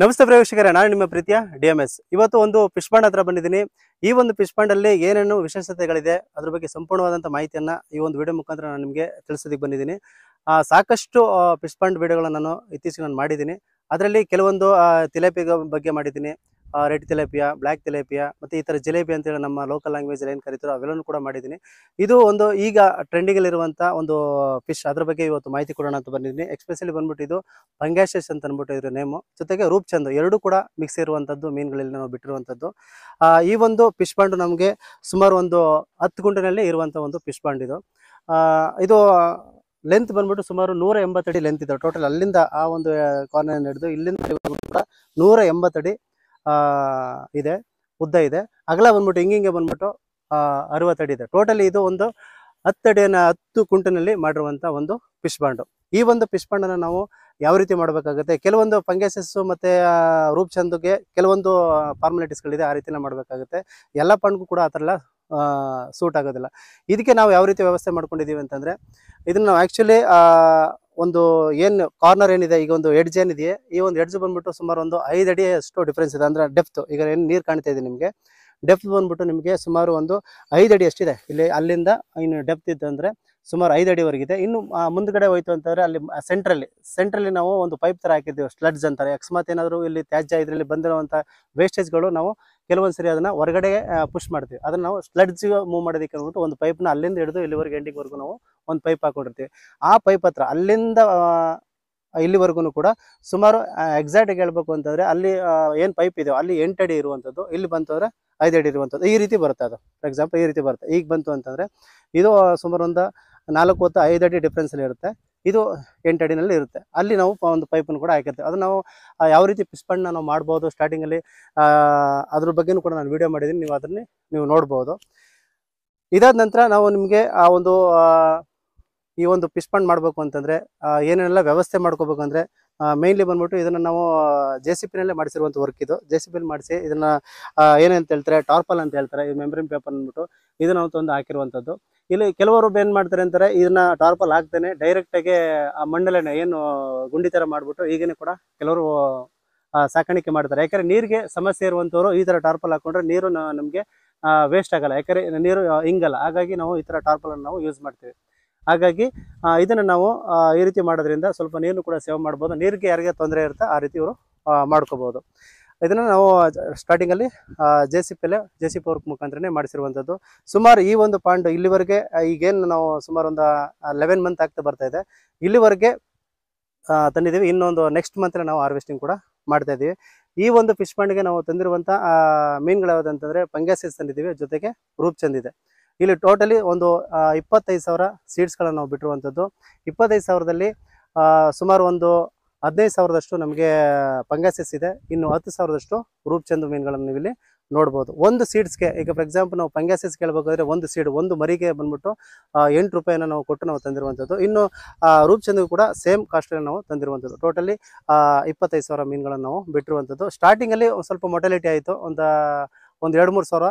ನಮಸ್ತೆ ಪ್ರೇಕ್ಷಕರೇ, ನಾನು ನಿಮ್ಮ ಪ್ರೀತಿಯ DMS. ಇವತ್ತು ಒಂದು ಫಿಶ್ ಪಾಂಡ್ ಹತ್ರ ಬಂದಿದ್ದೀನಿ. ಈ ಒಂದು ಫಿಶ್ ಪಾಂಡ್ ಅಲ್ಲಿ ಏನೇನು ವಿಶೇಷತೆಗಳಿದೆ ಅದ್ರ ಬಗ್ಗೆ ಸಂಪೂರ್ಣವಾದಂತ ಮಾಹಿತಿಯನ್ನ ಈ ಒಂದು ವಿಡಿಯೋ ಮುಖಾಂತರ ನಾನು ನಿಮಗೆ ತಿಳಿಸೋದಕ್ಕೆ ಬಂದಿದ್ದೀನಿ. ಸಾಕಷ್ಟು ಫಿಶ್ ಪಾಂಡ್ ವಿಡಿಯೋಗಳನ್ನ ನಾನು ಇತ್ತೀಚೆಗೆ ಮಾಡಿದ್ದೀನಿ. ಅದರಲ್ಲಿ ಕೆಲವೊಂದು ತಿಲಾಪಿಯ ಬಗ್ಗೆ ಮಾಡಿದ್ದೀನಿ. ರೆಡ್ ತಿಲಾಪಿಯಾ, ಬ್ಲ್ಯಾಕ್ ತಿಲಾಪಿಯಾ, ಮತ್ತೆ ಈ ತರ ಜಿಲೇಬಿ ಅಂತೇಳಿ ನಮ್ಮ ಲೋಕಲ್ ಲ್ಯಾಂಗ್ವೇಜ್ ಏನು ಕರೀತಾರೋ ಅವೆಲ್ಲನೂ ಕೂಡ ಮಾಡಿದ್ದೀನಿ. ಇದು ಒಂದು ಈಗ ಟ್ರೆಂಡಿಂಗ್ ಅಲ್ಲಿರುವಂತ ಒಂದು ಫಿಶ್, ಅದ್ರ ಬಗ್ಗೆ ಇವತ್ತು ಮಾಹಿತಿ ಕೊಡೋಣ ಅಂತ ಬಂದಿದ್ದೀನಿ. ಎಕ್ಸ್ಪೆಷಲಿ ಬಂದ್ಬಿಟ್ಟು ಇದು ಪಂಗ್ಯಾಶಸ್ ಅಂತ ಅಂದ್ಬಿಟ್ಟು ಇದ್ರ ನೇಮು, ಜೊತೆಗೆ ರೂಪ್ಚಂದ್ ಎರಡು ಕೂಡ ಮಿಕ್ಸ್ ಇರುವಂತದ್ದು ಮೀನುಗಳಲ್ಲಿ ನಾವು ಬಿಟ್ಟಿರುವಂತದ್ದು. ಈ ಒಂದು ಫಿಶ್ ಪಾಂಡ್ ನಮಗೆ ಸುಮಾರು ಒಂದು 10 ಗುಂಟಿನಲ್ಲಿ ಇರುವಂತ ಒಂದು ಫಿಶ್ ಪಾಂಡ್ ಇದು. ಇದು ಲೆಂತ್ ಬಂದ್ಬಿಟ್ಟು ಸುಮಾರು 180 ಅಡಿ ಲೆಂತ್ ಇದೆ ಟೋಟಲ್. ಅಲ್ಲಿಂದ ಆ ಒಂದು ಕಾರ್ನರ್ ಹಿಡಿದು ಇಲ್ಲಿಂದ ಕೂಡ 180 ಅಡಿ ಇದೆ, ಉದ್ದ ಇದೆ. ಅಗಲ ಬಂದ್ಬಿಟ್ಟು ಹಿಂಗಿಂಗೆ ಬಂದ್ಬಿಟ್ಟು 60 ಅಡಿ ಇದೆ. ಟೋಟಲಿ ಇದು ಒಂದು 10 ಕುಂಟಿನಲ್ಲಿ ಮಾಡಿರುವಂತ ಒಂದು ಫಿಶ್ ಪಾಂಡ್. ಈ ಒಂದು ಫಿಶ್ ಪಾಂಡ್ ಅನ್ನು ನಾವು ಯಾವ ರೀತಿ ಮಾಡಬೇಕಾಗುತ್ತೆ, ಕೆಲವೊಂದು ಫಂಗಸಸ್ ಮತ್ತೆ ರೂಪ್ಚಂದ್ಗೆ ಕೆಲವೊಂದು ಫಾರ್ಮಾಲಿಟೀಸ್ಗಳಿದೆ, ಆ ರೀತಿನ ಮಾಡಬೇಕಾಗುತ್ತೆ. ಎಲ್ಲ ಪಾಂಡ್ಗೂ ಕೂಡ ಆ ಥರ ಎಲ್ಲ ಸೂಟ್ ಆಗೋದಿಲ್ಲ. ಇದಕ್ಕೆ ನಾವು ಯಾವ ರೀತಿ ವ್ಯವಸ್ಥೆ ಮಾಡ್ಕೊಂಡಿದ್ದೀವಿ ಅಂತಂದ್ರೆ, ಇದನ್ನ ನಾವು ಆ್ಯಕ್ಚುಲಿ ಒಂದು ಏನು ಕಾರ್ನರ್ ಏನಿದೆ, ಈಗ ಒಂದು ಎಡ್ಜ್ ಏನಿದೆಯೇ, ಈ ಒಂದು ಎಡ್ಜ್ ಬಂದ್ಬಿಟ್ಟು ಸುಮಾರು ಒಂದು 5 ಅಡಿ ಅಷ್ಟು ಡಿಫ್ರೆನ್ಸ್ ಇದೆ. ಅಂದ್ರೆ ಡೆಪ್ತ್, ಈಗ ಏನು ನೀರು ಕಾಣ್ತಾ ಇದೆ ನಿಮಗೆ, ಡೆಪ್ತ್ ಬಂದ್ಬಿಟ್ಟು ನಿಮಗೆ ಸುಮಾರು ಒಂದು 5 ಅಡಿ ಅಷ್ಟಿದೆ. ಇಲ್ಲಿ ಅಲ್ಲಿಂದ ಇನ್ನು ಡೆಪ್ತ್ ಇತ್ತು ಅಂದರೆ ಸುಮಾರು 5 ಅಡಿವರೆಗಿದೆ. ಇನ್ನು ಮುಂದ್ಗಡೆ ಹೋಯ್ತು ಅಂತಂದರೆ ಅಲ್ಲಿ ಸೆಂಟ್ರಲ್ಲಿ ನಾವು ಒಂದು ಪೈಪ್ ಥರ ಹಾಕಿದ್ದೀವಿ, ಸ್ಲಡ್ಸ್ ಅಂತಾರೆ. ಅಕಸ್ಮಾತ್ ಏನಾದರೂ ಇಲ್ಲಿ ತ್ಯಾಜ್ಯ ಇದರಲ್ಲಿ ಬಂದಿರುವಂಥ ವೇಸ್ಟೇಜ್ಗಳು ನಾವು ಕೆಲವೊಂದು ಸರಿ ಅದನ್ನು ಹೊರಗಡೆ ಪುಷ್ ಮಾಡ್ತೀವಿ. ಅದನ್ನು ನಾವು ಸ್ಲಡ್ಸ್ಗೆ ಮೂವ್ ಮಾಡೋದಕ್ಕೆ ಅಂದ್ಬಿಟ್ಟು ಒಂದು ಪೈಪ್ನ ಅಲ್ಲಿಂದ ಹಿಡಿದು ಇಲ್ಲಿವರೆಗೆ ಎಂಡಿಂಗ್ವರೆಗೂ ನಾವು ಒಂದು ಪೈಪ್ ಹಾಕೊಂಡಿರ್ತೀವಿ. ಆ ಪೈಪ್ ಹತ್ರ ಅಲ್ಲಿಂದ ಇಲ್ಲಿವರೆಗೂ ಕೂಡ ಸುಮಾರು ಎಕ್ಸಾಕ್ಟಾಗಿ ಹೇಳ್ಬೇಕು ಅಂತಂದರೆ ಅಲ್ಲಿ ಏನು ಪೈಪ್ ಇದೆಯೋ ಅಲ್ಲಿ 8 ಅಡಿ ಇರುವಂಥದ್ದು, ಇಲ್ಲಿ ಬಂತು ಅಂದರೆ 5 ಅಡಿ ಇರುವಂಥದ್ದು, ಈ ರೀತಿ ಬರುತ್ತೆ. ಅದು ಫಾರ್ ಎಕ್ಸಾಂಪಲ್ ಈ ರೀತಿ ಬರುತ್ತೆ. ಈಗ ಬಂತು ಅಂತಂದರೆ ಇದು ಸುಮಾರು ಒಂದು 4 ಹೊತ್ತು 5 ಅಡಿ ಡಿಫ್ರೆನ್ಸಲ್ಲಿ ಇರುತ್ತೆ, ಇದು 8 ಅಡಿನಲ್ಲಿ ಇರುತ್ತೆ. ಅಲ್ಲಿ ನಾವು ಒಂದು ಪೈಪನ್ನು ಕೂಡ ಹಾಕಿರ್ತೀವಿ. ಅದು ನಾವು ಯಾವ ರೀತಿ ಫಿಶ್ ಪಾಂಡ್ನ ನಾವು ಮಾಡ್ಬೋದು ಸ್ಟಾರ್ಟಿಂಗಲ್ಲಿ, ಅದ್ರ ಬಗ್ಗೆನೂ ಕೂಡ ನಾನು ವಿಡಿಯೋ ಮಾಡಿದ್ದೀನಿ, ನೀವು ಅದನ್ನೇ ನೀವು ನೋಡ್ಬೋದು. ಇದಾದ ನಂತರ ನಾವು ನಿಮಗೆ ಆ ಒಂದು ಈ ಒಂದು ಫಿಶ್ ಪಾಂಡ್ ಮಾಡಬೇಕು ಅಂತಂದರೆ ಏನೆಲ್ಲ ವ್ಯವಸ್ಥೆ ಮಾಡ್ಕೋಬೇಕು ಅಂದರೆ, ಮೇನ್ಲಿ ಬಂದ್ಬಿಟ್ಟು ಇದನ್ನು ನಾವು JCB ನಲ್ಲೇ ಮಾಡಿಸಿರುವಂಥ ವರ್ಕ್ ಇದು. JCB ಮಾಡಿಸಿ ಇದನ್ನು ಏನಂತ ಹೇಳ್ತಾರೆ, ಟಾರ್ಪಲ್ ಅಂತ ಹೇಳ್ತಾರೆ, ಇದು ಮೆಂಬ್ರೇನ್ ಪೇಪರ್ ಅಂದ್ಬಿಟ್ಟು ಇದನ್ನ ನಾವು ತಂದು ಹಾಕಿರುವಂಥದ್ದು. ಇಲ್ಲಿ ಕೆಲವರು ಏನು ಮಾಡ್ತಾರೆ ಅಂತಾರೆ, ಇದನ್ನ ಟಾರ್ಪಲ್ ಹಾಕ್ತೇನೆ ಡೈರೆಕ್ಟಾಗಿ ಆ ಮಣ್ಣಲ್ಲೇ ಏನು ಗುಂಡಿ ಥರ ಮಾಡಿಬಿಟ್ಟು ಈಗೇನೆ ಕೂಡ ಕೆಲವರು ಸಾಕಾಣಿಕೆ ಮಾಡ್ತಾರೆ. ಯಾಕಂದರೆ ನೀರಿಗೆ ಸಮಸ್ಯೆ ಇರುವಂಥವ್ರು ಈ ಥರ ಟಾರ್ಪಲ್ ಹಾಕೊಂಡ್ರೆ ನೀರು ನಮಗೆ ವೇಸ್ಟ್ ಆಗಲ್ಲ, ಯಾಕಂದರೆ ನೀರು ಹಿಂಗಲ್ಲ. ಹಾಗಾಗಿ ನಾವು ಈ ಥರ ಟಾರ್ಪಲನ್ನು ನಾವು ಯೂಸ್ ಮಾಡ್ತೀವಿ. ಹಾಗಾಗಿ ಇದನ್ನು ನಾವು ಈ ರೀತಿ ಮಾಡೋದ್ರಿಂದ ಸ್ವಲ್ಪ ನೀರು ಕೂಡ ಸೇವ್ ಮಾಡ್ಬೋದು. ನೀರಿಗೆ ಯಾರಿಗೆ ತೊಂದರೆ ಇರುತ್ತೆ ಆ ರೀತಿ ಇವರು ಮಾಡ್ಕೋಬೋದು. ಇದನ್ನು ನಾವು ಸ್ಟಾರ್ಟಿಂಗಲ್ಲಿ JCB ವರ್ಕ್ ಮುಖಾಂತರನೇ ಮಾಡಿಸಿರುವಂಥದ್ದು. ಸುಮಾರು ಈ ಒಂದು ಪಾಂಡ್ ಇಲ್ಲಿವರೆಗೆ ಈಗೇನು ನಾವು ಸುಮಾರು ಒಂದು 11 ಮಂತ್ ಆಗ್ತಾ ಬರ್ತಾ ಇದೆ, ಇಲ್ಲಿವರೆಗೆ ತಂದಿದ್ದೀವಿ. ಇನ್ನೊಂದು ನೆಕ್ಸ್ಟ್ ಮಂತಲ್ಲಿ ನಾವು ಹಾರ್ವೆಸ್ಟಿಂಗ್ ಕೂಡ ಮಾಡ್ತಾ ಇದ್ದೀವಿ. ಈ ಒಂದು ಫಿಶ್ ಪಾಂಡ್ಗೆ ನಾವು ತಂದಿರುವಂಥ ಮೀನುಗಳು ಯಾವುದಂತಂದರೆ ಪಂಗ್ಯಾಸಿಸ್ ತಂದಿದ್ದೀವಿ, ಜೊತೆಗೆ ರೂಪ್ಚಂದ್ ಇದೆ. ಇಲ್ಲಿ ಟೋಟಲಿ ಒಂದು 25,000 ಸೀಡ್ಸ್ಗಳನ್ನು ನಾವು ಬಿಟ್ಟಿರುವಂಥದ್ದು. 25,000ದಲ್ಲಿ ಸುಮಾರು ಒಂದು 15,000ದಷ್ಟು ನಮಗೆ ಪಂಗ್ಯಾಸಿಸ್ ಇದೆ, ಇನ್ನು 10,000ದಷ್ಟು ರೂಪ್ಚಂದ್ ಮೀನುಗಳನ್ನು ನೀವು ಇಲ್ಲಿ ನೋಡ್ಬೋದು. ಒಂದು ಸೀಡ್ಸ್ಗೆ, ಈಗ ಫಾರ್ ಎಕ್ಸಾಂಪಲ್ ನಾವು ಪಂಗ್ಯಾಸಿಸ್ ಕೇಳಬೇಕಾದ್ರೆ ಒಂದು ಸೀಡ್ ಒಂದು ಮರಿಗೆ ಬಂದ್ಬಿಟ್ಟು 8 ರೂಪಾಯಿನ ನಾವು ಕೊಟ್ಟು ನಾವು ತಂದಿರುವಂಥದ್ದು. ಇನ್ನು ರೂಪ್ಚಂದ್ಗೂ ಕೂಡ ಸೇಮ್ ಕಾಸ್ಟಲ್ಲಿ ನಾವು ತಂದಿರುವಂಥದ್ದು. ಟೋಟಲಿ 25,000 ಮೀನುಗಳನ್ನು ನಾವು ಬಿಟ್ಟಿರುವಂಥದ್ದು. ಸ್ಟಾರ್ಟಿಂಗಲ್ಲಿ ಒಂದು ಸ್ವಲ್ಪ ಮೊಟಾಲಿಟಿ ಆಯಿತು, ಒಂದು 2-3 ಸಾವಿರ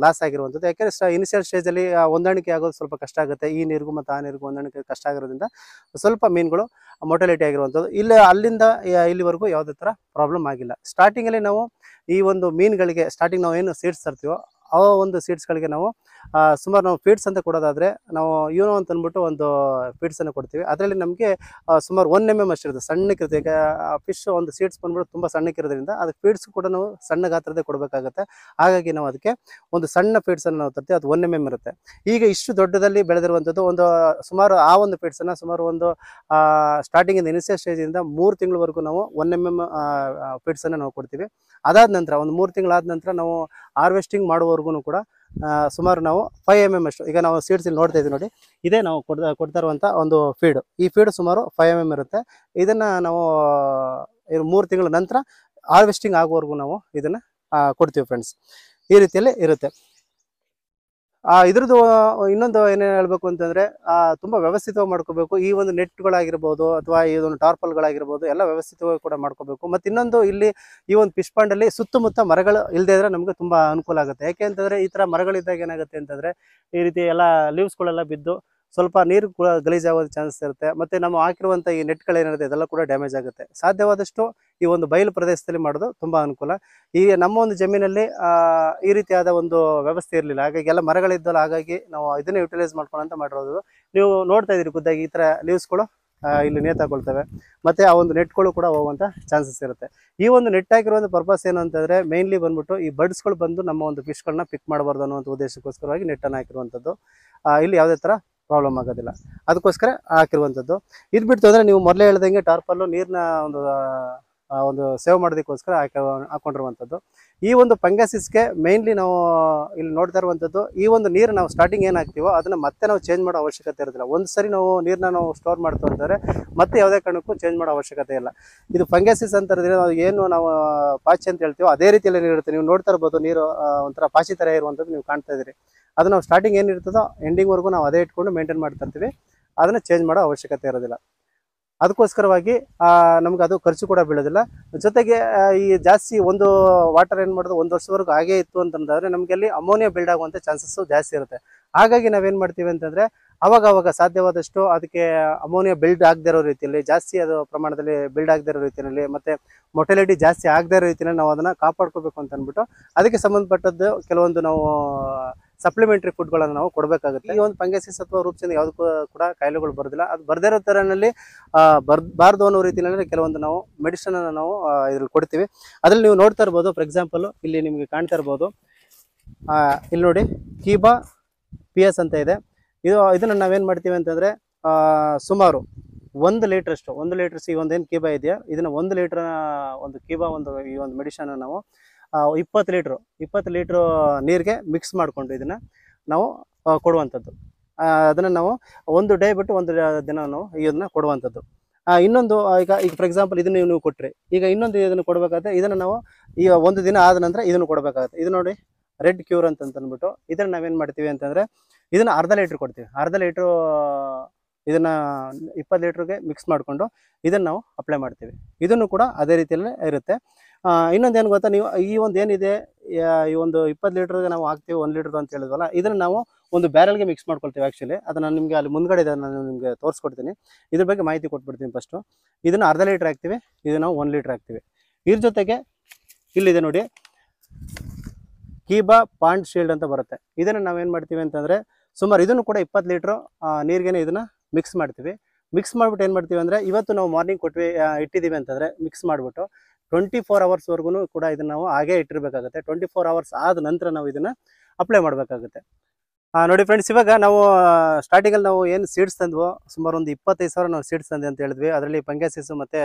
ಲಾಸ್ ಆಗಿರುವಂಥದ್ದು. ಯಾಕೆಂದರೆ ಇನಿಷಿಯಲ್ ಸ್ಟೇಜಲ್ಲಿ ಹೊಂದಾಣಿಕೆ ಆಗೋದು ಸ್ವಲ್ಪ ಕಷ್ಟ ಆಗುತ್ತೆ. ಈ ನೀರಿಗೂ ಮತ್ತು ಆ ನೀರಿಗೂ ಹೊಂದಾಣಿಕೆ ಕಷ್ಟ ಆಗಿರೋದ್ರಿಂದ ಸ್ವಲ್ಪ ಮೀನುಗಳು ಮೊಟಾಲಿಟಿ ಆಗಿರುವಂಥದ್ದು. ಅಲ್ಲಿಂದ ಇಲ್ಲಿವರೆಗೂ ಯಾವುದೇ ಥರ ಪ್ರಾಬ್ಲಮ್ ಆಗಿಲ್ಲ. ಸ್ಟಾರ್ಟಿಂಗಲ್ಲಿ ನಾವು ಈ ಒಂದು ಮೀನುಗಳಿಗೆ ಸ್ಟಾರ್ಟಿಂಗ್ ನಾವು ಏನು ಸೀಡ್ಸ್ ತರ್ತೀವೋ ಆ ಒಂದು ಸೀಡ್ಸ್ಗಳಿಗೆ ನಾವು ಸುಮಾರು ನಾವು ಫೀಡ್ಸ್ ಅಂತ ಕೊಡೋದಾದರೆ ನಾವು ಯೂನೋ ಅಂತ ಅಂದ್ಬಿಟ್ಟು ಒಂದು ಫೀಡ್ಸನ್ನು ಕೊಡ್ತೀವಿ. ಅದರಲ್ಲಿ ನಮಗೆ ಸುಮಾರು 1 mm ಅಷ್ಟಿರುತ್ತೆ, ಸಣ್ಣಕ್ಕಿರುತ್ತೆ. ಈಗ ಫಿಶ್ ಒಂದು ಸೀಡ್ಸ್ ಬಂದ್ಬಿಟ್ಟು ತುಂಬ ಸಣ್ಣಕ್ಕಿರೋದ್ರಿಂದ ಅದಕ್ಕೆ ಫೀಡ್ಸ್ ಕೂಡ ನಾವು ಸಣ್ಣ ಗಾತ್ರದೇ ಕೊಡಬೇಕಾಗುತ್ತೆ. ಹಾಗಾಗಿ ನಾವು ಅದಕ್ಕೆ ಒಂದು ಸಣ್ಣ ಫೀಡ್ಸನ್ನು ನಾವು ತರ್ತೀವಿ, ಅದು 1 mm ಇರುತ್ತೆ. ಈಗ ಇಷ್ಟು ದೊಡ್ಡದಲ್ಲಿ ಬೆಳೆದಿರುವಂಥದ್ದು ಒಂದು ಸುಮಾರು ಆ ಒಂದು ಫೀಡ್ಸನ್ನು ಸುಮಾರು ಒಂದು ಸ್ಟಾರ್ಟಿಂಗಿಂದ ಇನಿಷಿಯಲ್ ಸ್ಟೇಜಿಂದ 3 ತಿಂಗಳವರೆಗೂ ನಾವು 1 mm ಫೀಡ್ಸನ್ನು ನಾವು ಕೊಡ್ತೀವಿ. ಅದಾದ ನಂತರ ಒಂದು 3 ತಿಂಗಳಾದ ನಂತರ ನಾವು ಹಾರ್ವೆಸ್ಟಿಂಗ್ ಮಾಡುವವರೆಗೂ ಕೂಡ ಸುಮಾರು ನಾವು 5 mm ಅಷ್ಟು, ಈಗ ನಾವು ಸೀಡ್ಸ್ ಇಲ್ಲಿ ನೋಡ್ತಾ ಇದ್ದೀವಿ ನೋಡಿ, ಇದೇ ನಾವು ಕೊಡ್ತಾ ಇರುವಂಥ ಒಂದು ಫೀಡ್. ಈ ಫೀಡ್ ಸುಮಾರು 5 mm ಇರುತ್ತೆ. ಇದನ್ನು ನಾವು 3 ತಿಂಗಳ ನಂತರ ಹಾರ್ವೆಸ್ಟಿಂಗ್ ಆಗುವವರೆಗೂ ನಾವು ಇದನ್ನು ಕೊಡ್ತೀವಿ ಫ್ರೆಂಡ್ಸ್. ಈ ರೀತಿಯಲ್ಲಿ ಇರುತ್ತೆ. ಇದ್ರದ್ದು ಇನ್ನೊಂದು ಏನೇನು ಹೇಳಬೇಕು ಅಂತಂದರೆ, ತುಂಬ ವ್ಯವಸ್ಥಿತವಾಗಿ ಮಾಡ್ಕೋಬೇಕು. ಈ ಒಂದು ನೆಟ್ಗಳಾಗಿರ್ಬೋದು ಅಥವಾ ಈ ಒಂದು ಟಾರ್ಪಲ್ಗಳಾಗಿರ್ಬೋದು ಎಲ್ಲ ವ್ಯವಸ್ಥಿತವಾಗಿ ಕೂಡ ಮಾಡ್ಕೋಬೇಕು. ಮತ್ತು ಇನ್ನೊಂದು, ಇಲ್ಲಿ ಈ ಒಂದು ಫಿಶ್ ಪಾಂಡಲ್ಲಿ ಸುತ್ತಮುತ್ತ ಮರಗಳು ಇಲ್ಲದೇ ಇದ್ರೆ ನಮಗೆ ತುಂಬ ಅನುಕೂಲ ಆಗುತ್ತೆ. ಯಾಕೆ ಅಂತಂದರೆ ಈ ಥರ ಮರಗಳಿದ್ದಾಗ ಏನಾಗುತ್ತೆ ಅಂತಂದರೆ ಈ ರೀತಿ ಎಲ್ಲ ಲೀವ್ಸ್ಗಳೆಲ್ಲ ಬಿದ್ದು ಸ್ವಲ್ಪ ನೀರು ಕೂಡ ಗಲೀಜಾಗೋದು ಚಾನ್ಸಸ್ ಇರುತ್ತೆ. ಮತ್ತು ನಾವು ಹಾಕಿರುವಂಥ ಈ ನೆಟ್ಗಳೇನಿರುತ್ತೆ ಇದೆಲ್ಲ ಕೂಡ ಡ್ಯಾಮೇಜ್ ಆಗುತ್ತೆ. ಸಾಧ್ಯವಾದಷ್ಟು ಈ ಒಂದು ಬಯಲು ಪ್ರದೇಶದಲ್ಲಿ ಮಾಡೋದು ತುಂಬ ಅನುಕೂಲ. ಈ ನಮ್ಮ ಒಂದು ಜಮೀನಲ್ಲಿ ಈ ರೀತಿಯಾದ ಒಂದು ವ್ಯವಸ್ಥೆ ಇರಲಿಲ್ಲ, ಹಾಗಾಗಿ ಎಲ್ಲ ಮರಗಳಿದ್ದಲ್ಲ, ಹಾಗಾಗಿ ನಾವು ಇದನ್ನೇ ಯುಟಿಲೈಸ್ ಮಾಡ್ಕೊಳ್ಳೋಂತ ಮಾಡಿರೋದು. ನೀವು ನೋಡ್ತಾ ಇದ್ದೀರಿ ಖುದ್ದಾಗಿ ಈ ಥರ ಲೀವ್ಸ್ಗಳು ಇಲ್ಲಿ ನೇತಾಕೊಳ್ತವೆ, ಮತ್ತು ಆ ಒಂದು ನೆಟ್ಗಳು ಕೂಡ ಹೋಗುವಂಥ ಚಾನ್ಸಸ್ ಇರುತ್ತೆ. ಈ ಒಂದು ನೆಟ್ ಹಾಕಿರುವಂಥ ಪರ್ಪಸ್ ಏನು ಅಂತಂದರೆ ಮೇನ್ಲಿ ಬಂದ್ಬಿಟ್ಟು ಈ ಬರ್ಡ್ಸ್ಗಳು ಬಂದು ನಮ್ಮ ಒಂದು ಫಿಶ್ಗಳನ್ನ ಪಿಕ್ ಮಾಡಬಾರ್ದು ಅನ್ನೋಂಥ ಉದ್ದೇಶಕ್ಕೋಸ್ಕರವಾಗಿ ನೆಟ್ಟನ್ನು ಹಾಕಿರುವಂಥದ್ದು. ಇಲ್ಲಿ ಯಾವುದೇ ಥರ ಪ್ರಾಬ್ಲಮ್ ಆಗೋದಿಲ್ಲ, ಅದಕ್ಕೋಸ್ಕರ ಹಾಕಿರುವಂಥದ್ದು. ಇದು ಬಿಟ್ಟು ಅಂದರೆ ನೀವು ಮೊದಲೇ ಹೇಳ್ದಂಗೆ ಟಾರ್ಪಲ್ಲು ನೀರನ್ನ ಒಂದು ಸೇವ್ ಮಾಡೋದಕ್ಕೋಸ್ಕರ ಹಾಕೊಂಡಿರುವಂಥದ್ದು. ಈ ಒಂದು ಫಂಗಸಿಸ್ಗೆ ಮೇನ್ಲಿ ನಾವು ಇಲ್ಲಿ ನೋಡ್ತಾ ಇರುವಂಥದ್ದು, ಈ ಒಂದು ನೀರು ನಾವು ಸ್ಟಾರ್ಟಿಂಗ್ ಏನು ಹಾಕ್ತೀವೋ ಅದನ್ನು ಮತ್ತೆ ನಾವು ಚೇಂಜ್ ಮಾಡೋ ಅವಶ್ಯಕತೆ ಇರೋದಿಲ್ಲ. ಒಂದು ಸರಿ ನಾವು ನೀರನ್ನ ನಾವು ಸ್ಟೋರ್ ಮಾಡ್ತು ಅಂತಂದರೆ ಮತ್ತೆ ಯಾವುದೇ ಕಾರಣಕ್ಕೂ ಚೇಂಜ್ ಮಾಡೋ ಅವಶ್ಯಕತೆ ಇಲ್ಲ. ಇದು ಫಂಗಸಿಸ್ ಅಂತ ಹೇಳಿದ್ರೆ ಏನು ನಾವು ಪಾಚಿ ಅಂತ ಹೇಳ್ತೀವೋ ಅದೇ ರೀತಿಯಲ್ಲಿ ನೀರಿರುತ್ತೆ. ನೀವು ನೋಡ್ತಾ ಇರ್ಬೋದು, ನೀರು ಒಂಥರ ಪಾಚಿ ಥರ ಇರುವಂಥದ್ದು ನೀವು ಕಾಣ್ತಾ ಇದ್ದೀರಿ. ಅದು ನಾವು ಸ್ಟಾರ್ಟಿಂಗ್ ಏನಿರ್ತದೋ ಎಂಡಿಂಗ್ವರೆಗೂ ನಾವು ಅದೇ ಇಟ್ಕೊಂಡು ಮೇಂಟೈನ್ ಮಾಡ್ತಾ ಇರ್ತೀವಿ, ಅದನ್ನು ಚೇಂಜ್ ಮಾಡೋ ಅವಶ್ಯಕತೆ ಇರೋದಿಲ್ಲ. ಅದಕ್ಕೋಸ್ಕರವಾಗಿ ನಮ್ಗೆ ಅದು ಖರ್ಚು ಕೂಡ ಬೀಳೋದಿಲ್ಲ. ಜೊತೆಗೆ ಈ ಜಾಸ್ತಿ ಒಂದು ವಾಟರ್ ಏನು ಮಾಡೋದು 1 ವರ್ಷದವರೆಗೂ ಹಾಗೇ ಇತ್ತು ಅಂತಂದರೆ ನಮಗೆ ಅಲ್ಲಿ ಅಮೋನಿಯಾ ಬಿಲ್ಡ್ ಆಗುವಂಥ ಚಾನ್ಸಸ್ಸು ಜಾಸ್ತಿ ಇರುತ್ತೆ. ಹಾಗಾಗಿ ನಾವೇನು ಮಾಡ್ತೀವಿ ಅಂತಂದರೆ ಅವಾಗ ಸಾಧ್ಯವಾದಷ್ಟು ಅದಕ್ಕೆ ಅಮೋನಿಯಾ ಬಿಲ್ಡ್ ಆಗದೇ ಇರೋ ರೀತಿಯಲ್ಲಿ, ಜಾಸ್ತಿ ಅದು ಪ್ರಮಾಣದಲ್ಲಿ ಬಿಲ್ಡ್ ಆಗದೇ ಇರೋ ರೀತಿಯಲ್ಲಿ, ಮತ್ತು ಮೊಟಿಲಿಟಿ ಜಾಸ್ತಿ ಆಗದೇ ಇರೋ ರೀತಿಯಲ್ಲಿ ನಾವು ಅದನ್ನು ಕಾಪಾಡ್ಕೋಬೇಕು ಅಂತ ಅಂದ್ಬಿಟ್ಟು ಅದಕ್ಕೆ ಸಂಬಂಧಪಟ್ಟದ್ದು ಕೆಲವೊಂದು ನಾವು ಸಪ್ಲಿಮೆಂಟ್ರಿ ಫುಡ್ಗಳನ್ನು ನಾವು ಕೊಡಬೇಕಾಗುತ್ತೆ. ಈ ಒಂದು ಫಂಗಸಿಸ್ ಅಥವಾ ರೂಪ್ಚಂದ್ ಯಾವುದಕ್ಕೂ ಕೂಡ ಕಾಯಿಲೆಗಳು ಬರೋದಿಲ್ಲ. ಅದು ಬರದೇ ಇರೋ ಥರನಲ್ಲಿ ಬರಬಾರ್ದು ಅನ್ನೋ ರೀತಿಯಲ್ಲಿ ಕೆಲವೊಂದು ನಾವು ಮೆಡಿಸಿನನ್ನು ನಾವು ಇದ್ರಲ್ಲಿ ಕೊಡ್ತೀವಿ. ಅದರಲ್ಲಿ ನೀವು ನೋಡ್ತಾ ಇರ್ಬೋದು, ಫಾರ್ ಎಕ್ಸಾಂಪಲು ಇಲ್ಲಿ ನಿಮಗೆ ಕಾಣ್ತಾ ಇರ್ಬೋದು, ಇಲ್ಲಿ ನೋಡಿ ಕೀಬಾ PS ಅಂತ ಇದೆ. ಇದನ್ನು ನಾವೇನು ಮಾಡ್ತೀವಿ ಅಂತಂದರೆ ಸುಮಾರು 1 ಲೀಟ್ರಷ್ಟು ಈ ಒಂದು ಏನು ಕೀಬಾ ಇದೆಯಾ ಇದನ್ನು 1 ಲೀಟ್ರ್ ಒಂದು ಕೀಬಾ ಈ ಒಂದು ಮೆಡಿಷನ್ ನಾವು 20 ಲೀಟ್ರ್ ನೀರಿಗೆ ಮಿಕ್ಸ್ ಮಾಡಿಕೊಂಡು ಇದನ್ನು ನಾವು ಕೊಡುವಂಥದ್ದು. ಅದನ್ನು ನಾವು ಒಂದು ಡೇ ಬಿಟ್ಟು ಒಂದು ದಿನ ನಾವು ಇದನ್ನು ಕೊಡುವಂಥದ್ದು. ಇನ್ನೊಂದು ಈಗ ಫಾರ್ ಎಕ್ಸಾಂಪಲ್ ಇದನ್ನು ನೀವು ಕೊಟ್ಟರೆ, ಈಗ ಇನ್ನೊಂದು ಇದನ್ನು ಕೊಡಬೇಕಾದ್ರೆ ಇದನ್ನು ನಾವು ಈಗ ಒಂದು ದಿನ ಆದ ನಂತರ ಇದನ್ನು ಕೊಡಬೇಕಾಗುತ್ತೆ. ಇದು ನೋಡಿ ರೆಡ್ ಕ್ಯೂರ್ ಅಂತಂದ್ಬಿಟ್ಟು ಇದನ್ನು ನಾವೇನು ಮಾಡ್ತೀವಿ ಅಂತಂದರೆ ಇದನ್ನು ಅರ್ಧ ಲೀಟ್ರ್ ಕೊಡ್ತೀವಿ. ಅರ್ಧ ಲೀಟ್ರು ಇದನ್ನು 20 ಲೀಟ್ರಿಗೆ ಮಿಕ್ಸ್ ಮಾಡಿಕೊಂಡು ಇದನ್ನು ನಾವು ಅಪ್ಲೈ ಮಾಡ್ತೀವಿ. ಇದನ್ನು ಕೂಡ ಅದೇ ರೀತಿಯಲ್ಲೇ ಇರುತ್ತೆ. ಇನ್ನೊಂದು ಏನು ಗೊತ್ತಾ, ನೀವು ಈ ಒಂದು ಏನಿದೆ ಈ ಒಂದು 20 ಲೀಟ್ರಿಗೆ ನಾವು ಹಾಕ್ತೀವಿ 1 ಲೀಟ್ರ್ ಅಂತ ಹೇಳಿದ್ವಲ್ಲ, ಇದನ್ನು ನಾವು ಒಂದು ಬ್ಯಾರಲ್ಗೆ ಮಿಕ್ಸ್ ಮಾಡ್ಕೊಳ್ತೀವಿ. ಆ್ಯಕ್ಚುಲಿ ಅದನ್ನು ನಿಮಗೆ ಅಲ್ಲಿ ಮುಂದ್ಗಡೆ ನಾನು ನಿಮಗೆ ತೋರಿಸ್ಕೊಡ್ತೀನಿ, ಇದ್ರ ಬಗ್ಗೆ ಮಾಹಿತಿ ಕೊಟ್ಬಿಡ್ತೀನಿ. ಫಸ್ಟು ಇದನ್ನು ಅರ್ಧ ಲೀಟ್ರ್ ಹಾಕ್ತೀವಿ, ಇದು ನಾವು 1 ಲೀಟ್ರ್ ಹಾಕ್ತೀವಿ. ಇದ್ರ ಜೊತೆಗೆ ಇಲ್ಲಿದೆ ನೋಡಿ ಕೀಬಾ ಪಾಂಡ್ ಶೀಲ್ಡ್ ಅಂತ ಬರುತ್ತೆ. ಇದನ್ನು ನಾವೇನು ಮಾಡ್ತೀವಿ ಅಂತಂದರೆ ಸುಮಾರು ಇದನ್ನು ಕೂಡ 20 ಲೀಟ್ರ್ ನೀರಿಗೇನೆ ಇದನ್ನು ಮಿಕ್ಸ್ ಮಾಡ್ತೀವಿ. ಮಿಕ್ಸ್ ಮಾಡಿಬಿಟ್ಟು ಏನು ಮಾಡ್ತೀವಿ ಅಂದರೆ ಇವತ್ತು ನಾವು ಮಾರ್ನಿಂಗ್ ಇಟ್ಟಿದ್ದೀವಿ ಅಂತಂದರೆ ಮಿಕ್ಸ್ ಮಾಡಿಬಿಟ್ಟು 24 ಅವರ್ಸ್ವರೆಗೂ ಕೂಡ ಇದನ್ನು ನಾವು ಹಾಗೇ ಇಟ್ಟಿರಬೇಕಾಗುತ್ತೆ. 24 ಅವರ್ಸ್ ಆದ ನಂತರ ನಾವು ಇದನ್ನು ಅಪ್ಲೈ ಮಾಡಬೇಕಾಗುತ್ತೆ. ನೋಡಿ ಫ್ರೆಂಡ್ಸ್, ಇವಾಗ ನಾವು ಸ್ಟಾರ್ಟಿಂಗಲ್ಲಿ ನಾವು ಏನು ಸೀಡ್ಸ್ ತಂದ್ವೋ ಸುಮಾರು ಒಂದು 25,000 ನಾವು ಸೀಡ್ಸ್ ತಂದೆ ಅಂತ ಹೇಳಿದ್ವಿ. ಅದರಲ್ಲಿ ಫಂಗಸಿಸ್ ಮತ್ತು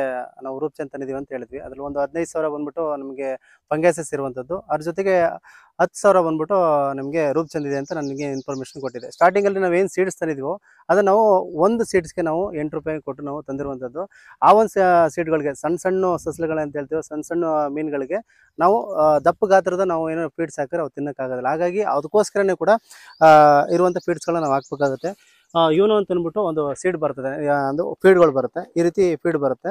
ನಾವು ರೂಪ್ಚಂದ್ ತಂದಿದ್ದೀವಿ ಅಂತ ಹೇಳಿದ್ವಿ. ಅದರಲ್ಲಿ ಒಂದು 15,000 ಬಂದ್ಬಿಟ್ಟು ನಮಗೆ ಫಂಗಸಿಸ್ ಇರುವಂಥದ್ದು, ಅದ್ರ ಜೊತೆಗೆ 10,000 ಬಂದ್ಬಿಟ್ಟು ನಮಗೆ ರೂಪ್ಚಂದ್ ಇದೆ ಅಂತ ನನಗೆ ಇನ್ಫಾರ್ಮೇಷನ್ ಕೊಟ್ಟಿದೆ. ಸ್ಟಾರ್ಟಿಂಗಲ್ಲಿ ನಾವು ಏನು ಸೀಡ್ಸ್ ತಂದಿದ್ವೋ ಅದನ್ನು ನಾವು ಒಂದು ಸೀಡ್ಸ್ಗೆ ನಾವು 8 ರೂಪಾಯಿ ಕೊಟ್ಟು ನಾವು ತಂದಿರುವಂಥದ್ದು. ಆ ಒಂದು ಸೀಡ್ಗಳಿಗೆ ಸಣ್ಣ ಸಸ್ಯಗಳಂತ ಹೇಳ್ತೀವಿ, ಸಣ್ಣ ಮೀನುಗಳಿಗೆ ನಾವು ದಪ್ಪ ಗಾತ್ರದ ನಾವು ಏನೋ ಫೀಡ್ಸ್ ಹಾಕಿದ್ರೆ ಅವು ತಿನ್ನೋಕ್ಕಾಗೋದಿಲ್ಲ. ಹಾಗಾಗಿ ಅದಕ್ಕೋಸ್ಕರನೇ ಕೂಡ ಇರುವಂಥ ಫೀಡ್ಸ್ಗಳನ್ನ ನಾವು ಹಾಕ್ಬೇಕಾಗುತ್ತೆ. ಇವನು ಅಂತ ಅಂದ್ಬಿಟ್ಟು ಒಂದು ಸೀಡ್ ಬರ್ತದೆ, ಒಂದು ಫೀಡ್ಗಳು ಬರುತ್ತೆ, ಈ ರೀತಿ ಫೀಡ್ ಬರುತ್ತೆ.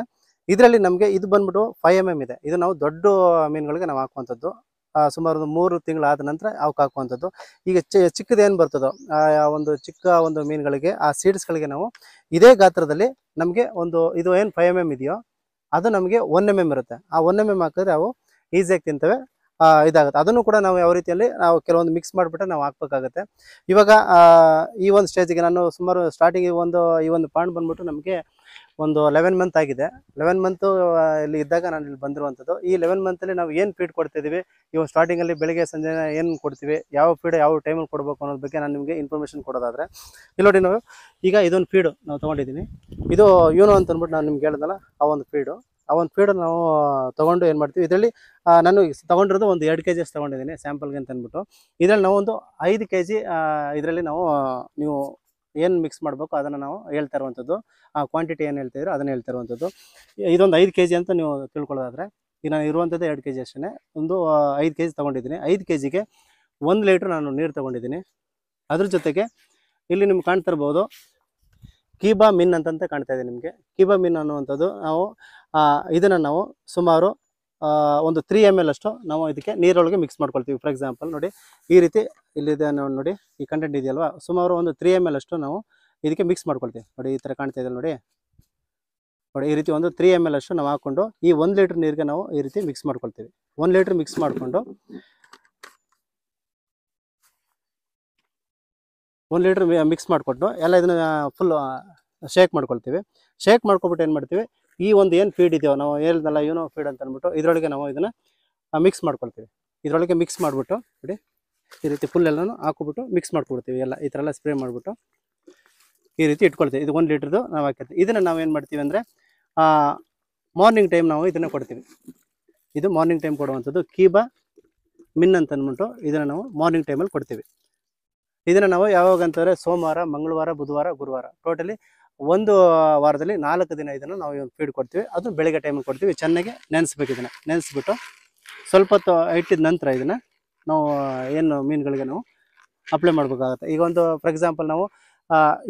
ಇದರಲ್ಲಿ ನಮಗೆ ಇದು ಬಂದ್ಬಿಟ್ಟು 5 mm ಇದೆ. ಇದು ನಾವು ದೊಡ್ಡ ಮೀನುಗಳಿಗೆ ನಾವು ಹಾಕುವಂಥದ್ದು. ಸುಮಾರು ಒಂದು 3 ತಿಂಗಳಾದ ನಂತರ ಅವಕ್ಕೆ ಹಾಕುವಂಥದ್ದು. ಈಗ ಚಿಕ್ಕದೇನು ಬರ್ತದೋ ಒಂದು ಚಿಕ್ಕ ಒಂದು ಮೀನುಗಳಿಗೆ ಆ ಸೀಡ್ಸ್ಗಳಿಗೆ ನಾವು ಇದೇ ಗಾತ್ರದಲ್ಲಿ ನಮಗೆ ಇದು ಏನು 5 mm ಇದೆಯೋ ಅದು ನಮಗೆ 1 mm ಇರುತ್ತೆ. ಆ 1 mm ಹಾಕಿದ್ರೆ ಅವು ಈಸಿಯಾಗಿ ತಿಂತವೆ, ಇದಾಗುತ್ತೆ. ಅದನ್ನು ಕೂಡ ನಾವು ಯಾವ ರೀತಿಯಲ್ಲಿ ನಾವು ಕೆಲವೊಂದು ಮಿಕ್ಸ್ ಮಾಡಿಬಿಟ್ಟು ನಾವು ಹಾಕ್ಬೇಕಾಗುತ್ತೆ. ಇವಾಗ ಈ ಒಂದು ಸ್ಟೇಜಿಗೆ ನಾನು ಸುಮಾರು ಸ್ಟಾರ್ಟಿಂಗ್ ಈ ಒಂದು ಪಾಂಡ್ ಬಂದ್ಬಿಟ್ಟು ನಮಗೆ ಒಂದು 11 ಮಂತ್ ಆಗಿದೆ. 11 ಮಂತು ಇಲ್ಲಿ ಇದ್ದಾಗ ನಾನು ಇಲ್ಲಿ ಬಂದಿರುವಂಥದ್ದು. ಈ 11 ಮಂತಲ್ಲಿ ನಾವು ಏನು ಫೀಡ್ ಕೊಡ್ತಿದ್ದೀವಿ, ಇವಾಗ ಸ್ಟಾರ್ಟಿಂಗಲ್ಲಿ ಬೆಳಗ್ಗೆ ಸಂಜೆ ಏನು ಕೊಡ್ತೀವಿ, ಯಾವ ಫೀಡ್ ಯಾವ ಟೈಮಲ್ಲಿ ಕೊಡಬೇಕು ಅನ್ನೋದ್ರ ಬಗ್ಗೆ ನಾನು ನಿಮಗೆ ಇನ್ಫಾರ್ಮೇಷನ್ ಕೊಡೋದಾದರೆ ಇಲ್ಲಿ ನೋಡಿ, ನಾವು ಈಗ ಇದೊಂದು ಫೀಡು ನಾವು ತೊಗೊಂಡಿದ್ದೀನಿ. ಇದು ಯೂನೋ ಅಂತ ಅಂದ್ಬಿಟ್ಟು ನಾನು ನಿಮ್ಗೆ ಹೇಳಿದ್ನಲ್ಲ, ಆ ಒಂದು ಫೀಡು ನಾವು ತೊಗೊಂಡು ಏನು ಮಾಡ್ತೀವಿ, ಇದರಲ್ಲಿ ನಾನು ತೊಗೊಂಡಿರೋದು ಒಂದು 2 kg ತೊಗೊಂಡಿದ್ದೀನಿ ಸ್ಯಾಂಪಲ್ಗೆ ಅಂತ ಅಂದ್ಬಿಟ್ಟು. ಇದರಲ್ಲಿ ನಾವು ಒಂದು 5 kg ಇದರಲ್ಲಿ ನೀವು ಏನು ಮಿಕ್ಸ್ ಮಾಡಬೇಕು ಅದನ್ನು ನಾವು ಹೇಳ್ತಾ ಇರುವಂಥದ್ದು. ಕ್ವಾಂಟಿಟಿ ಏನು ಹೇಳ್ತಿದ್ರು ಅದನ್ನು ಹೇಳ್ತಾ ಇರುವಂಥದ್ದು. ಇದೊಂದು 5 kg ಅಂತ ನೀವು ತಿಳ್ಕೊಳ್ಳೋದಾದರೆ ಈಗ ನಾನು ಇರುವಂಥದ್ದು 2 kg ಅಷ್ಟೇ. ಒಂದು 5 kg ತೊಗೊಂಡಿದ್ದೀನಿ. 5 kgಗೆ 1 ಲೀಟ್ರ್ ನಾನು ನೀರು ತೊಗೊಂಡಿದ್ದೀನಿ. ಅದ್ರ ಜೊತೆಗೆ ಇಲ್ಲಿ ನಿಮ್ಗೆ ಕಾಣ್ತಾ ಇರ್ಬೋದು ಕೀಬಾ ಮಿನ್ ಅಂತಂತ ಕಾಣ್ತಾ ಇದೆ ನಿಮಗೆ. ಕೀಬಾ ಮಿನ್ ಅನ್ನುವಂಥದ್ದು ಇದನ್ನು ನಾವು ಸುಮಾರು ಒಂದು 3 ml ಅಷ್ಟು ನಾವು ಇದಕ್ಕೆ ನೀರೊಳಗೆ ಮಿಕ್ಸ್ ಮಾಡ್ಕೊಳ್ತೀವಿ. ಫಾರ್ ಎಕ್ಸಾಂಪಲ್ ನೋಡಿ, ಈ ರೀತಿ ಇಲ್ಲಿದೆ ನೋಡಿ, ಈ ಕಂಟೆಂಟ್ ಇದೆಯಲ್ವಾ, ಸುಮಾರು ಒಂದು 3 ml ಅಷ್ಟು ನಾವು ಇದಕ್ಕೆ ಮಿಕ್ಸ್ ಮಾಡ್ಕೊಳ್ತೀವಿ ನೋಡಿ. ಈ ಥರ ಕಾಣ್ತಾ ಇದೆ ನೋಡಿ. ನೋಡಿ ಈ ರೀತಿ ಒಂದು 3 ml ಅಷ್ಟು ನಾವು ಹಾಕ್ಕೊಂಡು ಈ 1 ಲೀಟ್ರ್ ನೀರಿಗೆ ನಾವು ಈ ರೀತಿ ಮಿಕ್ಸ್ ಮಾಡ್ಕೊಳ್ತೀವಿ. 1 ಲೀಟ್ರ್ ಮಿಕ್ಸ್ ಮಾಡಿಕೊಂಡು 1 ಲೀಟ್ರ್ ಮಿಕ್ಸ್ ಮಾಡಿಕೊಂಡು ಎಲ್ಲ ಇದನ್ನು ಫುಲ್ ಶೇಕ್ ಮಾಡ್ಕೊಳ್ತೀವಿ. ಶೇಕ್ ಮಾಡ್ಕೊಬಿಟ್ಟು ಏನು ಮಾಡ್ತೀವಿ, ಈ ಒಂದು ಏನು ಫೀಡ್ ಇದೆಯೋ ನಾವು ಹೇಳ್ದಲ್ಲ ಏನೋ ಫೀಡ್ ಅಂತ ಅಂದ್ಬಿಟ್ಟು ಇದರೊಳಗೆ ನಾವು ಇದನ್ನು ಮಿಕ್ಸ್ ಮಾಡ್ಕೊಳ್ತೀವಿ. ಇದರೊಳಗೆ ಮಿಕ್ಸ್ ಮಾಡಿಬಿಟ್ಟು ನೋಡಿ ಈ ರೀತಿ ಫುಲ್ ಎಲ್ಲನೂ ಹಾಕ್ಬಿಟ್ಟು ಮಿಕ್ಸ್ ಮಾಡ್ಕೊಡ್ತೀವಿ. ಎಲ್ಲ ಈ ಥರ ಎಲ್ಲ ಸ್ಪ್ರೇ ಮಾಡಿಬಿಟ್ಟು ಈ ರೀತಿ ಇಟ್ಕೊಳ್ತೀವಿ. ಇದು 1 ಲೀಟ್ರದ್ದು ನಾವು ಹಾಕಿರ್ತೀವಿ. ಇದನ್ನು ನಾವು ಏನು ಮಾಡ್ತೀವಿ ಅಂದರೆ ಮಾರ್ನಿಂಗ್ ಟೈಮ್ ನಾವು ಇದನ್ನು ಕೊಡ್ತೀವಿ. ಇದು ಮಾರ್ನಿಂಗ್ ಟೈಮ್ ಕೊಡುವಂಥದ್ದು ಕೀಬಾ ಮಿನ್ ಅಂತ ಅಂದ್ಬಿಟ್ಟು ಇದನ್ನು ನಾವು ಮಾರ್ನಿಂಗ್ ಟೈಮಲ್ಲಿ ಕೊಡ್ತೀವಿ. ಇದನ್ನು ನಾವು ಯಾವಾಗ ಅಂತಂದರೆ ಸೋಮವಾರ, ಮಂಗಳವಾರ, ಬುಧವಾರ, ಗುರುವಾರ ಟೋಟಲಿ ಒಂದು ವಾರದಲ್ಲಿ 4 ದಿನ ಇದನ್ನು ನಾವು ಫೀಡ್ ಕೊಡ್ತೀವಿ. ಅದು ಬೆಳಗ್ಗೆ ಟೈಮಲ್ಲಿ ಕೊಡ್ತೀವಿ. ಚೆನ್ನಾಗಿ ನೆನೆಸ್ಬೇಕು. ಇದನ್ನು ನೆನೆಸ್ಬಿಟ್ಟು ಸ್ವಲ್ಪ ಹೊತ್ತು ಇಟ್ಟಿದ ನಂತರ ಇದನ್ನು ನಾವು ಏನು ಮೀನುಗಳಿಗೆ ನಾವು ಅಪ್ಲೈ ಮಾಡಬೇಕಾಗುತ್ತೆ. ಈಗ ಒಂದು ಫಾರ್ ಎಕ್ಸಾಂಪಲ್ ನಾವು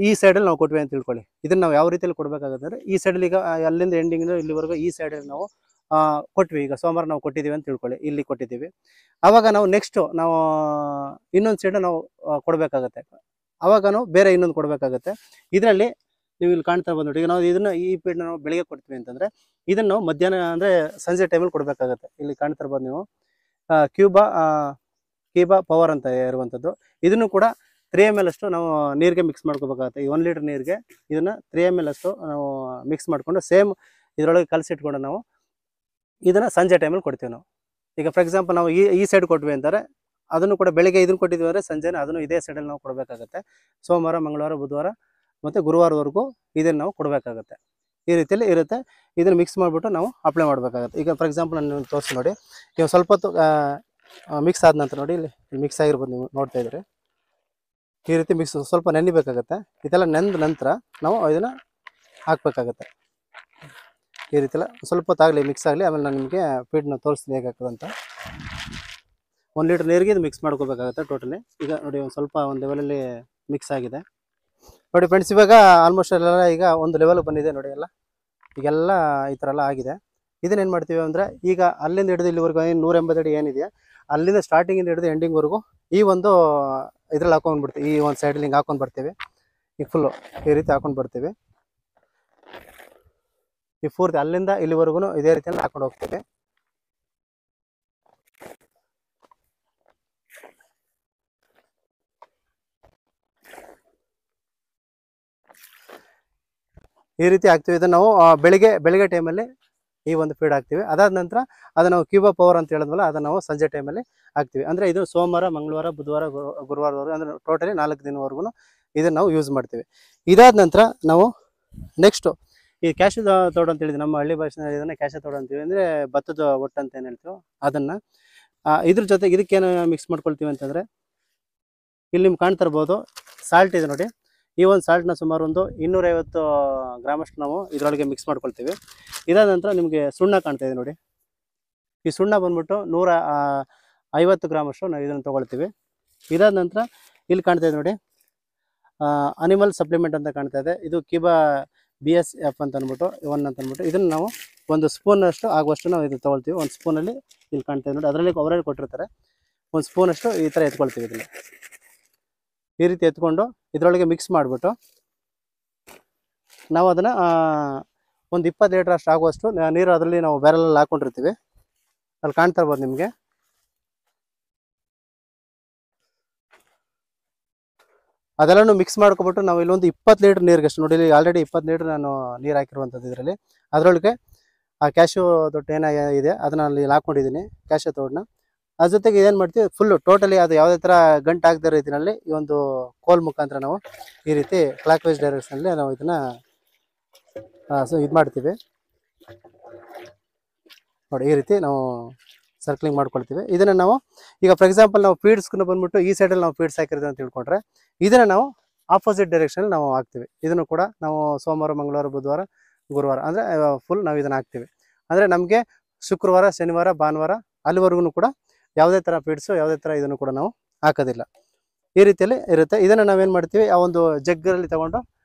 ಈ ಸೈಡಲ್ಲಿ ನಾವು ಕೊಟ್ವಿ ಅಂತ ತಿಳ್ಕೊಳ್ಳಿ. ಇದನ್ನು ನಾವು ಯಾವ ರೀತಿಯಲ್ಲಿ ಕೊಡಬೇಕಾಗುತ್ತೆ ಅಂದರೆ ಈ ಸೈಡಲ್ಲಿ ಈಗ ಅಲ್ಲಿಂದ ಎಂಡಿಂಗ್ ಇಲ್ಲಿವರೆಗೂ ಈ ಸೈಡಲ್ಲಿ ನಾವು ಕೊಟ್ವಿ. ಈಗ ಸೋಮವಾರ ನಾವು ಕೊಟ್ಟಿದ್ದೀವಿ ಅಂತ ತಿಳ್ಕೊಳ್ಳಿ, ಇಲ್ಲಿ ಕೊಟ್ಟಿದ್ದೀವಿ. ಆವಾಗ ನಾವು ನೆಕ್ಸ್ಟು ನಾವು ಇನ್ನೊಂದು ಸೈಡ್ ನಾವು ಕೊಡಬೇಕಾಗತ್ತೆ. ಆವಾಗ ನಾವು ಬೇರೆ ಇನ್ನೊಂದು ಕೊಡಬೇಕಾಗತ್ತೆ. ಇದರಲ್ಲಿ ನೀವು ಇಲ್ಲಿ ಕಾಣ್ತಾ ಬಂದು ಈಗ ನಾವು ಇದನ್ನು ಈ ಫೀಡ್ನ ನಾವು ಬೆಳಿಗ್ಗೆ ಕೊಡ್ತೀವಿ ಅಂತಂದರೆ ಇದನ್ನು ನಾವು ಮಧ್ಯಾಹ್ನ ಅಂದರೆ ಸಂಜೆ ಟೈಮಲ್ಲಿ ಕೊಡಬೇಕಾಗತ್ತೆ. ಇಲ್ಲಿ ಕಾಣ್ತಾ ಇರ್ಬೋದು ನೀವು ಕೀಬಾ ಪವರ್ ಅಂತ ಇರುವಂಥದ್ದು. ಇದನ್ನು ಕೂಡ 3 ml ಅಷ್ಟು ನಾವು ನೀರಿಗೆ ಮಿಕ್ಸ್ ಮಾಡ್ಕೋಬೇಕಾಗುತ್ತೆ. ಈ 1 ಲೀಟ್ರ್ ನೀರಿಗೆ ಇದನ್ನು 3 ml ಅಷ್ಟು ನಾವು ಮಿಕ್ಸ್ ಮಾಡಿಕೊಂಡು ಸೇಮ್ ಇದರೊಳಗೆ ಕಲಸಿಟ್ಕೊಂಡು ನಾವು ಇದನ್ನು ಸಂಜೆ ಟೈಮಲ್ಲಿ ಕೊಡ್ತೀವಿ ನಾವು. ಈಗ ಫಾರ್ ಎಕ್ಸಾಂಪಲ್ ನಾವು ಈ ಸೈಡ್ ಕೊಟ್ವಿ ಅಂತಾರೆ, ಅದನ್ನು ಕೂಡ ಬೆಳಗ್ಗೆ ಇದನ್ನು ಕೊಟ್ಟಿದ್ದೀವಿ ಅಂದರೆ ಸಂಜೆನ ಅದನ್ನು ಇದೇ ಸೈಡಲ್ಲಿ ನಾವು ಕೊಡಬೇಕಾಗತ್ತೆ. ಸೋಮವಾರ, ಮಂಗಳವಾರ, ಬುಧವಾರ ಮತ್ತು ಗುರುವಾರವರೆಗೂ ಇದನ್ನು ನಾವು ಕೊಡಬೇಕಾಗತ್ತೆ. ಈ ರೀತಿಯಲ್ಲಿ ಇರುತ್ತೆ. ಇದನ್ನು ಮಿಕ್ಸ್ ಮಾಡಿಬಿಟ್ಟು ನಾವು ಅಪ್ಲೈ ಮಾಡಬೇಕಾಗತ್ತೆ. ಈಗ ಫಾರ್ ಎಕ್ಸಾಂಪಲ್ ನಾನು ತೋರಿಸಿ ನೋಡಿ. ಈಗ ಸ್ವಲ್ಪ ಹೊತ್ತು ಮಿಕ್ಸ್ ಆದ ನಂತರ ನೋಡಿ ಇಲ್ಲಿ ಮಿಕ್ಸ್ ಆಗಿರ್ಬೋದು, ನೀವು ನೋಡ್ತಾ ಇದ್ದೀರಿ. ಈ ರೀತಿ ಮಿಕ್ಸ್ ಸ್ವಲ್ಪ ನೆನಿಬೇಕಾಗತ್ತೆ. ಇದೆಲ್ಲ ನೆಂದ ನಂತರ ನಾವು ಇದನ್ನು ಹಾಕಬೇಕಾಗತ್ತೆ. ಈ ರೀತಿ ಎಲ್ಲ ಸ್ವಲ್ಪ ಹೊತ್ತಾಗಲಿ ಮಿಕ್ಸ್ ಆಗಲಿ, ಆಮೇಲೆ ನಾನು ನಿಮಗೆ ಫೀಡ್ನ ತೋರಿಸ್ತೀನಿ ಹೇಗಾಗ್ತದೆ ಅಂತ. 1 ಲೀಟ್ರ್ ನೀರಿಗೆ ಇದು ಮಿಕ್ಸ್ ಮಾಡ್ಕೋಬೇಕಾಗತ್ತೆ ಟೋಟಲಿ. ಈಗ ನೋಡಿ ಒಂದು ಲೆವೆಲಲ್ಲಿ ಮಿಕ್ಸ್ ಆಗಿದೆ ನೋಡಿ ಫ್ರೆಂಡ್ಸ್. ಇವಾಗ ಆಲ್ಮೋಸ್ಟ್ ಎಲ್ಲ ಈಗ ಒಂದು ಲೆವೆಲ್ ಬಂದಿದೆ ನೋಡಿ. ಎಲ್ಲ ಈಗೆಲ್ಲ ಈ ಥರ ಎಲ್ಲ ಆಗಿದೆ. ಇದನ್ನೇನು ಮಾಡ್ತೀವಿ ಅಂದರೆ ಈಗ ಅಲ್ಲಿಂದ ಹಿಡಿದು ಇಲ್ಲಿವರೆಗೂ 180 ಅಡಿ ಏನಿದೆಯಾ ಅಲ್ಲಿಂದ ಸ್ಟಾರ್ಟಿಂಗಿಂದ ಹಿಡಿದು ಎಂಡಿಂಗ್ವರೆಗೂ ಈ ಒಂದು ಇದ್ರಲ್ಲಿ ಹಾಕೊಂಡ್ಬಿಡ್ತೀವಿ. ಈ ಒಂದು ಸೈಡಲ್ಲಿ ಹಿಂಗೆ ಹಾಕೊಂಡು ಬರ್ತೀವಿ. ಈಗ ಫುಲ್ಲು ಈ ರೀತಿ ಹಾಕೊಂಡು ಬರ್ತೀವಿ. ಈ ಪೂರ್ತಿ ಅಲ್ಲಿಂದ ಇಲ್ಲಿವರೆಗೂ ಇದೇ ರೀತಿಯಲ್ಲಿ ಹಾಕೊಂಡು ಹೋಗ್ತೀವಿ. ಈ ರೀತಿ ಹಾಕ್ತೀವಿ. ಇದನ್ನು ನಾವು ಬೆಳಿಗ್ಗೆ ಟೈಮಲ್ಲಿ ಈ ಒಂದು ಫೀಡ್ ಹಾಕ್ತೀವಿ. ಅದಾದ ನಂತರ ಅದನ್ನು ನಾವು ಕ್ಯೂಬಾ ಪವರ್ ಅಂತ ಹೇಳಿದ್ವಲ್ಲ ಅದನ್ನು ನಾವು ಸಂಜೆ ಟೈಮಲ್ಲಿ ಹಾಕ್ತೀವಿ. ಅಂದರೆ ಇದು ಸೋಮವಾರ, ಮಂಗಳವಾರ, ಬುಧವಾರ, ಗುರುವಾರವರೆಗೂ ಅಂದರೆ ಟೋಟಲಿ 4 ದಿನವರೆಗೂ ಇದನ್ನು ನಾವು ಯೂಸ್ ಮಾಡ್ತೀವಿ. ಇದಾದ ನಂತರ ನಾವು ನೆಕ್ಸ್ಟು ಈ ಕ್ಯಾಶು ತೋಡು ಅಂತ ಹೇಳಿದ್ವಿ. ನಮ್ಮ ಹಳ್ಳಿ ಭಾಷೆಯಲ್ಲಿ ಇದನ್ನು ಕ್ಯಾಶ ತೋಡು ಅಂತೀವಿ. ಅಂದರೆ ಭತ್ತದ ಒಟ್ಟು ಅಂತ ಏನು ಹೇಳ್ತೀವೋ ಅದನ್ನು ಇದ್ರ ಜೊತೆಗೆ ಇದಕ್ಕೇನು ಮಿಕ್ಸ್ ಮಾಡ್ಕೊಳ್ತೀವಿ ಅಂತಂದರೆ ಇಲ್ಲಿ ನಿಮ್ಗೆ ಕಾಣ್ತಾ ಇರ್ಬೋದು ಸಾಲ್ಟ್ ಇದೆ ನೋಡಿ. ಈ ಒಂದು ಸಾಲ್ಟ್ನ ಸುಮಾರು ಒಂದು 250 ಗ್ರಾಮಷ್ಟು ನಾವು ಇದರೊಳಗೆ ಮಿಕ್ಸ್ ಮಾಡ್ಕೊಳ್ತೀವಿ. ಇದಾದ ನಂತರ ನಿಮಗೆ ಸುಣ್ಣ ಕಾಣ್ತಾ ಇದೆ ನೋಡಿ. ಈ ಸುಣ್ಣ ಬಂದ್ಬಿಟ್ಟು 150 ಗ್ರಾಮಷ್ಟು ನಾವು ಇದನ್ನು ತೊಗೊಳ್ತೀವಿ. ಇದಾದ ನಂತರ ಇಲ್ಲಿ ಕಾಣ್ತಾ ಇದೆ ನೋಡಿ ಅನಿಮಲ್ ಸಪ್ಲಿಮೆಂಟ್ ಅಂತ ಕಾಣ್ತಾ ಇದೆ. ಇದು ಕೀಬಾ BSF ಅಂತ ಅಂದ್ಬಿಟ್ಟು 1 ಅಂತ ಅಂದ್ಬಿಟ್ಟು ಇದನ್ನು ನಾವು 1 ಸ್ಪೂನಷ್ಟು ಆಗುವಷ್ಟು ನಾವು ಇದು ತೊಗೊಳ್ತೀವಿ. 1 ಸ್ಪೂನಲ್ಲಿ ಇಲ್ಲಿ ಕಾಣ್ತಾ ಇದೆ ನೋಡಿ, ಅದರಲ್ಲಿ ಅವರಲ್ಲಿ ಕೊಟ್ಟಿರ್ತಾರೆ. 1 ಸ್ಪೂನಷ್ಟು ಈ ಥರ ಎತ್ಕೊಳ್ತೀವಿ. ಇದನ್ನು ಈ ರೀತಿ ಎತ್ಕೊಂಡು ಇದರೊಳಗೆ ಮಿಕ್ಸ್ ಮಾಡಿಬಿಟ್ಟು ನಾವು ಅದನ್ನು ಒಂದು 20 ಲೀಟ್ರ್ ಅಷ್ಟು ಆಗುವಷ್ಟು ನೀರು ಅದರಲ್ಲಿ ನಾವು ಬ್ಯಾರಲಲ್ಲಿ ಹಾಕ್ಕೊಂಡಿರ್ತೀವಿ. ಅಲ್ಲಿ ಕಾಣ್ತಾ ಇರ್ಬೋದು ನಿಮಗೆ. ಅದೆಲ್ಲನೂ ಮಿಕ್ಸ್ ಮಾಡ್ಕೊಬಿಟ್ಟು ನಾವು ಇಲ್ಲೊಂದು 20 ಲೀಟ್ರ್ ನೀರಿಗಷ್ಟು ನೋಡಿ, ಇಲ್ಲಿ ಆಲ್ರೆಡಿ 20 ಲೀಟ್ರ್ ನಾನು ನೀರು ಹಾಕಿರುವಂಥದ್ದು ಇದರಲ್ಲಿ. ಅದರೊಳಗೆ ಆ ಕ್ಯಾಶು ತೊಟ್ಟು ಏನಾಗಿದೆ ಅದನ್ನು ಅಲ್ಲಿ ಹಾಕ್ಕೊಂಡಿದ್ದೀನಿ, ಕ್ಯಾಶು ತೋಡನ್ನ. ಅದ್ರ ಜೊತೆಗೆ ಏನು ಮಾಡ್ತೀವಿ ಫುಲ್ಲು ಟೋಟಲಿ ಅದು ಯಾವುದೇ ಥರ ಗಂಟು ಆಗದ ರೀತಿಯಲ್ಲಿ ಈ ಒಂದು ಕೋಲ್ ಮುಖಾಂತರ ನಾವು ಈ ರೀತಿ ಕ್ಲಾಕ್ ವೈಸ್ ಡೈರೆಕ್ಷನಲ್ಲಿ ನಾವು ಇದನ್ನು ಇದು ಮಾಡ್ತೀವಿ ನೋಡಿ. ಈ ರೀತಿ ನಾವು ಸರ್ಕ್ಲಿಂಗ್ ಮಾಡ್ಕೊಳ್ತೀವಿ. ಇದನ್ನು ನಾವು ಈಗ ಫಾರ್ ಎಕ್ಸಾಂಪಲ್ ನಾವು ಫೀಡ್ಸ್ಗೂ ಬಂದ್ಬಿಟ್ಟು ಈ ಸೈಡಲ್ಲಿ ನಾವು ಫೀಡ್ಸ್ ಹಾಕಿರೋದು ಅಂತ ತಿಳ್ಕೊಂಡ್ರೆ ಇದನ್ನು ನಾವು ಆಪೋಸಿಟ್ ಡೈರೆಕ್ಷನಲ್ಲಿ ನಾವು ಹಾಕ್ತೀವಿ. ಇದನ್ನು ಕೂಡ ನಾವು ಸೋಮವಾರ, ಮಂಗಳವಾರ, ಬುಧವಾರ, ಗುರುವಾರ ಅಂದರೆ ಫುಲ್ ನಾವು ಇದನ್ನು ಹಾಕ್ತೀವಿ. ಅಂದರೆ ನಮಗೆ ಶುಕ್ರವಾರ, ಶನಿವಾರ, ಭಾನುವಾರ ಅಲ್ಲಿವರೆಗೂ ಕೂಡ ಯಾವುದೇ ಥರ ಫೀಡ್ಸು ಯಾವುದೇ ಥರ ಇದನ್ನು ಕೂಡ ನಾವು ಹಾಕೋದಿಲ್ಲ. ಈ ರೀತಿಯಲ್ಲಿ ಇರುತ್ತೆ. ಇದನ್ನು ನಾವೇನು ಮಾಡ್ತೀವಿ ಆ ಒಂದು ಜಗ್ಗಲ್ಲಿ ತೊಗೊಂಡು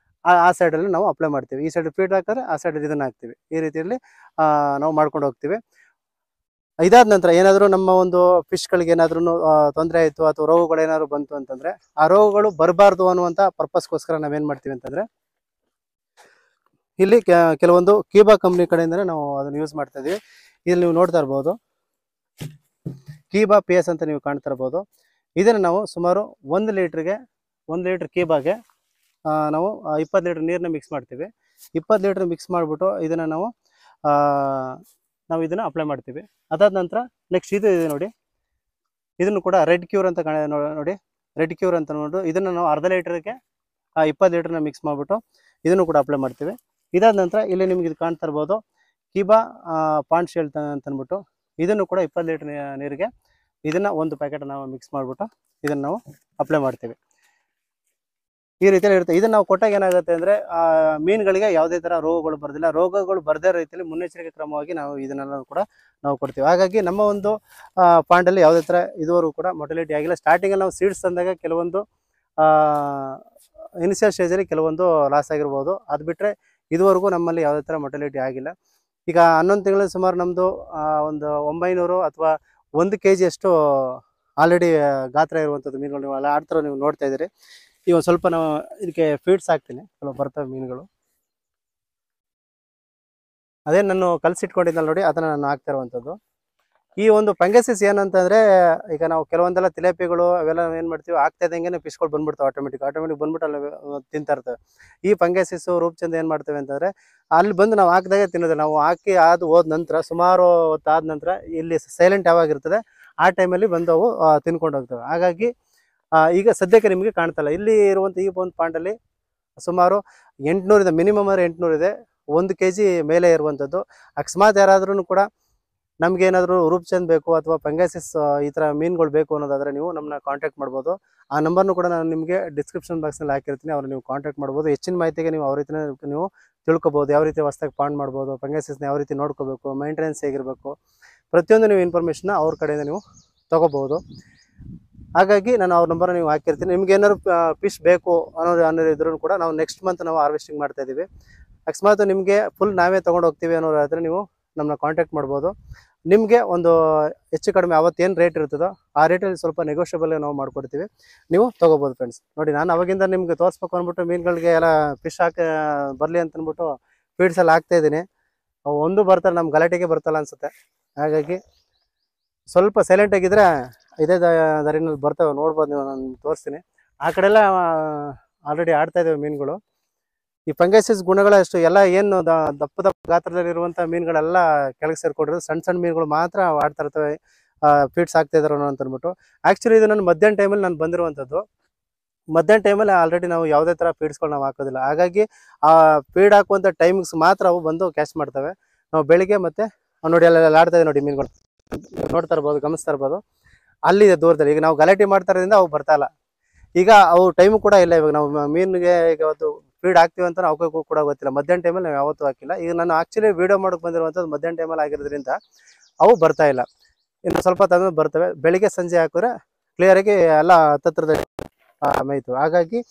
ಆ ಸೈಡಲ್ಲಿ ನಾವು ಅಪ್ಲೈ ಮಾಡ್ತೀವಿ. ಈ ಸೈಡ್ ಫೀಡ್ ಹಾಕಿದ್ರೆ ಆ ಸೈಡಲ್ಲಿ ಇದನ್ನು ಹಾಕ್ತೀವಿ. ಈ ರೀತಿಯಲ್ಲಿ ನಾವು ಮಾಡ್ಕೊಂಡು ಹೋಗ್ತೀವಿ. ಇದಾದ ನಂತರ ಏನಾದರೂ ನಮ್ಮ ಒಂದು ಫಿಶ್ಗಳಿಗೆ ಏನಾದ್ರೂ ತೊಂದರೆ ಆಯಿತು ಅಥವಾ ರೋಗಗಳೇನಾದ್ರು ಬಂತು ಅಂತಂದ್ರೆ ಆ ರೋಗಗಳು ಬರಬಾರ್ದು ಅನ್ನುವಂಥ ಪರ್ಪಸ್ಗೋಸ್ಕರ ನಾವೇನು ಮಾಡ್ತೀವಿ ಅಂತಂದ್ರೆ ಇಲ್ಲಿ ಕೆಲವೊಂದು ಕೀಬಾ ಕಂಪ್ನಿ ಕಡೆಯಿಂದನೇ ನಾವು ಅದನ್ನು ಯೂಸ್ ಮಾಡ್ತಾ ಇದೀವಿ. ಇಲ್ಲಿ ನೀವು ನೋಡ್ತಾ ಇರ್ಬೋದು ಕೀಬಾ PS ಅಂತ ನೀವು ಕಾಣ್ತಾ ಇರ್ಬೋದು. ಇದನ್ನು ನಾವು ಸುಮಾರು 1 ಲೀಟ್ರಿಗೆ 1 ಲೀಟ್ರ್ ಕೀಬಾಗೆ ನಾವು 20 ಲೀಟ್ರ್ ನೀರನ್ನ ಮಿಕ್ಸ್ ಮಾಡ್ತೀವಿ. 20 ಲೀಟ್ರ್ ಮಿಕ್ಸ್ ಮಾಡಿಬಿಟ್ಟು ಇದನ್ನು ನಾವು ಇದನ್ನು ಅಪ್ಲೈ ಮಾಡ್ತೀವಿ. ಅದಾದ ನಂತರ ನೆಕ್ಸ್ಟ್ ಇದು ಇದೆ ನೋಡಿ, ಇದನ್ನು ಕೂಡ ರೆಡ್ ಕ್ಯೂರ್ ಅಂತ ನೋಡಿ, ರೆಡ್ ಕ್ಯೂರ್ ಅಂತ ನೋಡು. ಇದನ್ನು ನಾವು ಅರ್ಧ ಲೀಟ್ರಿಗೆ 20 ಲೀಟ್ರನ್ನ ಮಿಕ್ಸ್ ಮಾಡಿಬಿಟ್ಟು ಇದನ್ನು ಕೂಡ ಅಪ್ಲೈ ಮಾಡ್ತೀವಿ. ಇದಾದ ನಂತರ ಇಲ್ಲಿ ನಿಮ್ಗೆ ಇದು ಕಾಣ್ತಾ ಇರ್ಬೋದು ಕೀಬಾ ಪಾಂಡ್ ಶೀಲ್ಡ್ ಅಂತ ಅಂದ್ಬಿಟ್ಟು ಇದನ್ನು ಕೂಡ 20 ಲೀಟ್ರ್ ನೀರಿಗೆ ಇದನ್ನು ಒಂದು ಪ್ಯಾಕೆಟ್ ನಾವು ಮಿಕ್ಸ್ ಮಾಡಿಬಿಟ್ಟು ಇದನ್ನು ನಾವು ಅಪ್ಲೈ ಮಾಡ್ತೀವಿ. ಈ ರೀತಿಯಲ್ಲಿ ಇರುತ್ತೆ. ಇದನ್ನು ನಾವು ಕೊಟ್ಟಾಗ ಏನಾಗುತ್ತೆ ಅಂದರೆ ಮೀನುಗಳಿಗೆ ಯಾವುದೇ ಥರ ರೋಗಗಳು ಬರೋದಿಲ್ಲ. ರೋಗಗಳು ಬರದೇ ರೀತಿಯಲ್ಲಿ ಮುನ್ನೆಚ್ಚರಿಕೆ ಕ್ರಮವಾಗಿ ನಾವು ಇದನ್ನೆಲ್ಲ ಕೂಡ ನಾವು ಕೊಡ್ತೀವಿ. ಹಾಗಾಗಿ ನಮ್ಮ ಒಂದು ಪಾಂಡಲ್ಲಿ ಯಾವುದೇ ಥರ ಇದುವರೆಗೂ ಕೂಡ ಮೊಟಿಲಿಟಿ ಆಗಿಲ್ಲ. ಸ್ಟಾರ್ಟಿಂಗಲ್ಲಿ ನಾವು ಸೀಡ್ಸ್ ತಂದಾಗ ಕೆಲವೊಂದು ಇನಿಷಿಯಲ್ ಸ್ಟೇಜಲ್ಲಿ ಕೆಲವೊಂದು ಲಾಸ್ ಆಗಿರ್ಬೋದು. ಅದು ಬಿಟ್ಟರೆ ಇದುವರೆಗೂ ನಮ್ಮಲ್ಲಿ ಯಾವುದೇ ಥರ ಮೊಟಿಲಿಟಿ ಆಗಿಲ್ಲ. ಈಗ 11 ತಿಂಗಳಲ್ಲಿ ಸುಮಾರು ನಮ್ಮದು ಒಂದು 900 ಅಥವಾ 1 kg ಅಷ್ಟು ಆಲ್ರೆಡಿ ಗಾತ್ರ ಇರುವಂಥದ್ದು ಮೀನುಗಳು ನೀವು ಅಲ್ಲ ಆಡ್ತಾರೋ ನೀವು ನೋಡ್ತಾ ಇದ್ದೀರಿ. ಈಗ ಸ್ವಲ್ಪ ನಾವು ಇದಕ್ಕೆ ಫೀಡ್ಸ್ ಹಾಕ್ತೀನಿ, ಕೆಲವು ಬರ್ತವೆ ಮೀನುಗಳು. ಅದೇ ನಾನು ಕಲಸಿಟ್ಕೊಂಡಿದ್ದಲ್ಲ ನೋಡಿ, ಅದನ್ನು ನಾನು ಹಾಕ್ತಾ ಇರುವಂಥದ್ದು. ಈ ಒಂದು ಫಂಗಸಿಸ್ ಏನಂತಂದರೆ ಈಗ ನಾವು ಕೆಲವೊಂದೆಲ್ಲ ತಿಲೇಪಿಗಳು ಅವೆಲ್ಲ ಏನು ಮಾಡ್ತೀವಿ ಆಗ್ತಾ ಇದ್ದಂಗೆ ಫಿಶ್ಗಳು ಬಂದ್ಬಿಡ್ತಾವೆ. ಆಟೋಮೆಟಿಕ್ ಬಂದ್ಬಿಟ್ಟು ಅಲ್ಲಿ ತಿಂತಾ ಇರ್ತವೆ. ಈ ಫಂಗಸಿಸ್ಸು ರೂಪಚಂದ ಏನು ಮಾಡ್ತೇವೆ ಅಂತಂದರೆ ಅಲ್ಲಿ ಬಂದು ನಾವು ಹಾಕಿದಾಗೆ ತಿನ್ನೋದಿಲ್ಲ. ನಾವು ಹಾಕಿ ಹೋದ ನಂತರ ಸುಮಾರು ಹೊತ್ತಾದ ನಂತರ ಇಲ್ಲಿ ಸೈಲೆಂಟ್ ಯಾವಾಗಿರ್ತದೆ ಆ ಟೈಮಲ್ಲಿ ಬಂದು ಅವು ತಿನ್ಕೊಂಡು ಹೋಗ್ತವೆ. ಹಾಗಾಗಿ ಈಗ ಸದ್ಯಕ್ಕೆ ನಿಮಗೆ ಕಾಣ್ತಲ್ಲ. ಇಲ್ಲಿ ಇರುವಂಥ ಈ ಒಂದು ಪಾಂಡಲ್ಲಿ ಸುಮಾರು 800 ಇದೆ, ಮಿನಿಮಮ್ 800 ಇದೆ. 1 kg ಮೇಲೆ ಇರುವಂಥದ್ದು. ಅಕಸ್ಮಾತ್ ಯಾರಾದ್ರೂ ಕೂಡ ನಮಗೇನಾದರೂ ರೂಪಚಂದ್ ಬೇಕು ಅಥವಾ ಫಂಗಸಿಸ್ ಈ ಥರ ಮೀನುಗಳು ಬೇಕು ಅನ್ನೋದಾದರೆ ನೀವು ನಮ್ಮನ್ನ ಕಾಂಟ್ಯಾಕ್ಟ್ ಮಾಡ್ಬೋದು. ಆ ನಂಬರ್ನು ಕೂಡ ನಾನು ನಿಮಗೆ ಡಿಸ್ಕ್ರಿಪ್ಷನ್ ಬಾಕ್ಸ್ನಲ್ಲಿ ಹಾಕಿರ್ತೀನಿ, ಅವ್ರು ನೀವು ಕಾಂಟ್ಯಾಕ್ಟ್ ಮಾಡ್ಬೋದು. ಹೆಚ್ಚಿನ ಮಾಹಿತಿಗೆ ನೀವು ಅವ್ರ ರೀತಿನೇ ನೀವು ತಿಳ್ಕೊಬೋದು. ಯಾವ ರೀತಿ ಹೊಸ್ದಾಗಿ ಪಾಂಡ್ ಮಾಡ್ಬೋದು, ಫಂಗಸಿಸ್ನ ಯಾವ ರೀತಿ ನೋಡ್ಕೋಬೇಕು, ಮೇಂಟೆನೆನ್ಸ್ ಹೇಗಿರಬೇಕು, ಪ್ರತಿಯೊಂದು ನೀವು ಇನ್ಫಾರ್ಮೇಷನ್ನ ಅವ್ರ ಕಡೆಯಿಂದ ನೀವು ತೊಗೋಬೋದು. ಹಾಗಾಗಿ ನಾನು ಅವ್ರ ನಂಬರ್ ನೀವು ಹಾಕಿರ್ತೀನಿ. ನಿಮ್ಗೆ ಏನಾದ್ರು ಫಿಶ್ ಬೇಕು ಅನ್ನೋದು ಇದ್ರೂ ಕೂಡ ನಾವು ನೆಕ್ಸ್ಟ್ ಮಂತ್ ನಾವು ಹಾರ್ವೆಸ್ಟಿಂಗ್ ಮಾಡ್ತಾ ಇದ್ದೀವಿ. ಅಕಸ್ಮಾತ್ ನಿಮಗೆ ಫುಲ್ ನಾವೇ ತೊಗೊಂಡು ಹೋಗ್ತೀವಿ ಅನ್ನೋದಾದರೆ ನೀವು ನಮ್ಮನ್ನ ಕಾಂಟ್ಯಾಕ್ಟ್ ಮಾಡ್ಬೋದು. ನಿಮಗೆ ಒಂದು ಹೆಚ್ಚು ಕಡಿಮೆ ಅವತ್ತೇನು ರೇಟ್ ಇರ್ತದೋ ಆ ರೇಟಲ್ಲಿ ಸ್ವಲ್ಪ ನೆಗೋಷಿಯಬಲ್ ನಾವು ಮಾಡಿಕೊಡ್ತೀವಿ, ನೀವು ತೊಗೋಬೋದು ಫ್ರೆಂಡ್ಸ್. ನೋಡಿ, ನಾನು ಅವಾಗಿಂದ ನಿಮ್ಗೆ ತೋರಿಸ್ಬೇಕು ಅಂದ್ಬಿಟ್ಟು ಮೀನುಗಳಿಗೆ ಎಲ್ಲ ಫಿಶ್ ಬರಲಿ ಅಂತ ಅಂದ್ಬಿಟ್ಟು ಫೀಡ್ಸ್ ಎಲ್ಲ ಹಾಕ್ತಾಯಿದ್ದೀನಿ. ಅವು ಒಂದು ಬರ್ತಾರೆ, ನಮ್ಮ ಗಲಾಟೆಗೆ ಬರ್ತಲ್ಲ ಅನಿಸುತ್ತೆ. ಹಾಗಾಗಿ ಸ್ವಲ್ಪ ಸೈಲೆಂಟಾಗಿದ್ದರೆ ಇದೇ ದಾರಿನಲ್ಲಿ ಬರ್ತವೆ, ನೋಡ್ಬೋದು ನೀವು. ನಾನು ತೋರಿಸ್ತೀನಿ. ಆ ಕಡೆ ಎಲ್ಲ ಆಲ್ರೆಡಿ ಆಡ್ತಾಯಿದ್ದಾವೆ ಮೀನುಗಳು. ಈ ಫಂಗಸಿಸ್ ಗುಣಗಳಷ್ಟು ಎಲ್ಲ ಏನು ದಪ್ಪ ಗಾತ್ರದಲ್ಲಿರುವಂಥ ಮೀನುಗಳೆಲ್ಲ ಕೆಳಗೆ ಸೇರ್ಕೊಂಡಿರೋದು. ಸಣ್ಣ ಸಣ್ಣ ಮೀನುಗಳು ಮಾತ್ರ ಆಡ್ತಾ ಇರ್ತವೆ, ಫೀಡ್ಸ್ ಹಾಕ್ತಾಯಿದ್ರು ಅಂತ ಅಂದ್ಬಿಟ್ಟು. ಆ್ಯಕ್ಚುಲಿ ಇದು ನಾನು ಮಧ್ಯಾಹ್ನ ಟೈಮಲ್ಲಿ ನಾನು ಬಂದಿರುವಂಥದ್ದು. ಮಧ್ಯಾಹ್ನ ಟೈಮಲ್ಲಿ ಆಲ್ರೆಡಿ ನಾವು ಯಾವುದೇ ಥರ ಫೀಡ್ಸ್ಗಳು ನಾವು ಹಾಕೋದಿಲ್ಲ. ಹಾಗಾಗಿ ಆ ಫೀಡ್ ಹಾಕುವಂಥ ಟೈಮಿಂಗ್ಸ್ ಮಾತ್ರ ಅವು ಬಂದು ಕ್ಯಾಚ್ ಮಾಡ್ತವೆ. ನಾವು ಬೆಳಿಗ್ಗೆ ಮತ್ತೆ ನೋಡಿ ಅಲ್ಲೆಲ್ಲ ಆಡ್ತಾಯಿದೆ ನೋಡಿ ಮೀನುಗಳು, ನೋಡ್ತಾ ಇರ್ಬೋದು, ಗಮನಿಸ್ತಾ ಇರ್ಬೋದು. ಅಲ್ಲಿದೆ ದೂರದಲ್ಲಿ. ಈಗ ನಾವು ಗಲಾಟೆ ಮಾಡ್ತಾ ಇರೋದ್ರಿಂದ ಅವು ಬರ್ತಾಯಿಲ್ಲ. ಈಗ ಅವು ಟೈಮು ಕೂಡ ಇಲ್ಲ. ಇವಾಗ ನಾವು ಮೀನಿಗೆ ಈಗ ಒಂದು ಫೀಡ್ ಹಾಕ್ತೀವಿ ಅಂತ ಅವಕ್ಕೂ ಕೂಡ ಗೊತ್ತಿಲ್ಲ. ಮಧ್ಯಾಹ್ನ ಟೈಮಲ್ಲಿ ನಾವು ಯಾವತ್ತೂ ಹಾಕಿಲ್ಲ. ಈಗ ನಾನು ಆ್ಯಕ್ಚುಲಿ ವೀಡಿಯೋ ಮಾಡೋಕ್ಕೆ ಬಂದಿರುವಂಥದ್ದು ಮಧ್ಯಾಹ್ನ ಟೈಮಲ್ಲಿ ಆಗಿರೋದ್ರಿಂದ ಅವು ಬರ್ತಾಯಿಲ್ಲ. ಇನ್ನು ಸ್ವಲ್ಪ ತಂದು ಬರ್ತವೆ. ಬೆಳಿಗ್ಗೆ ಸಂಜೆ ಹಾಕಿದ್ರೆ ಕ್ಲಿಯರಾಗಿ ಎಲ್ಲ ಹತ್ತತ್ರದ ಮೇಯ್ತು. ಹಾಗಾಗಿ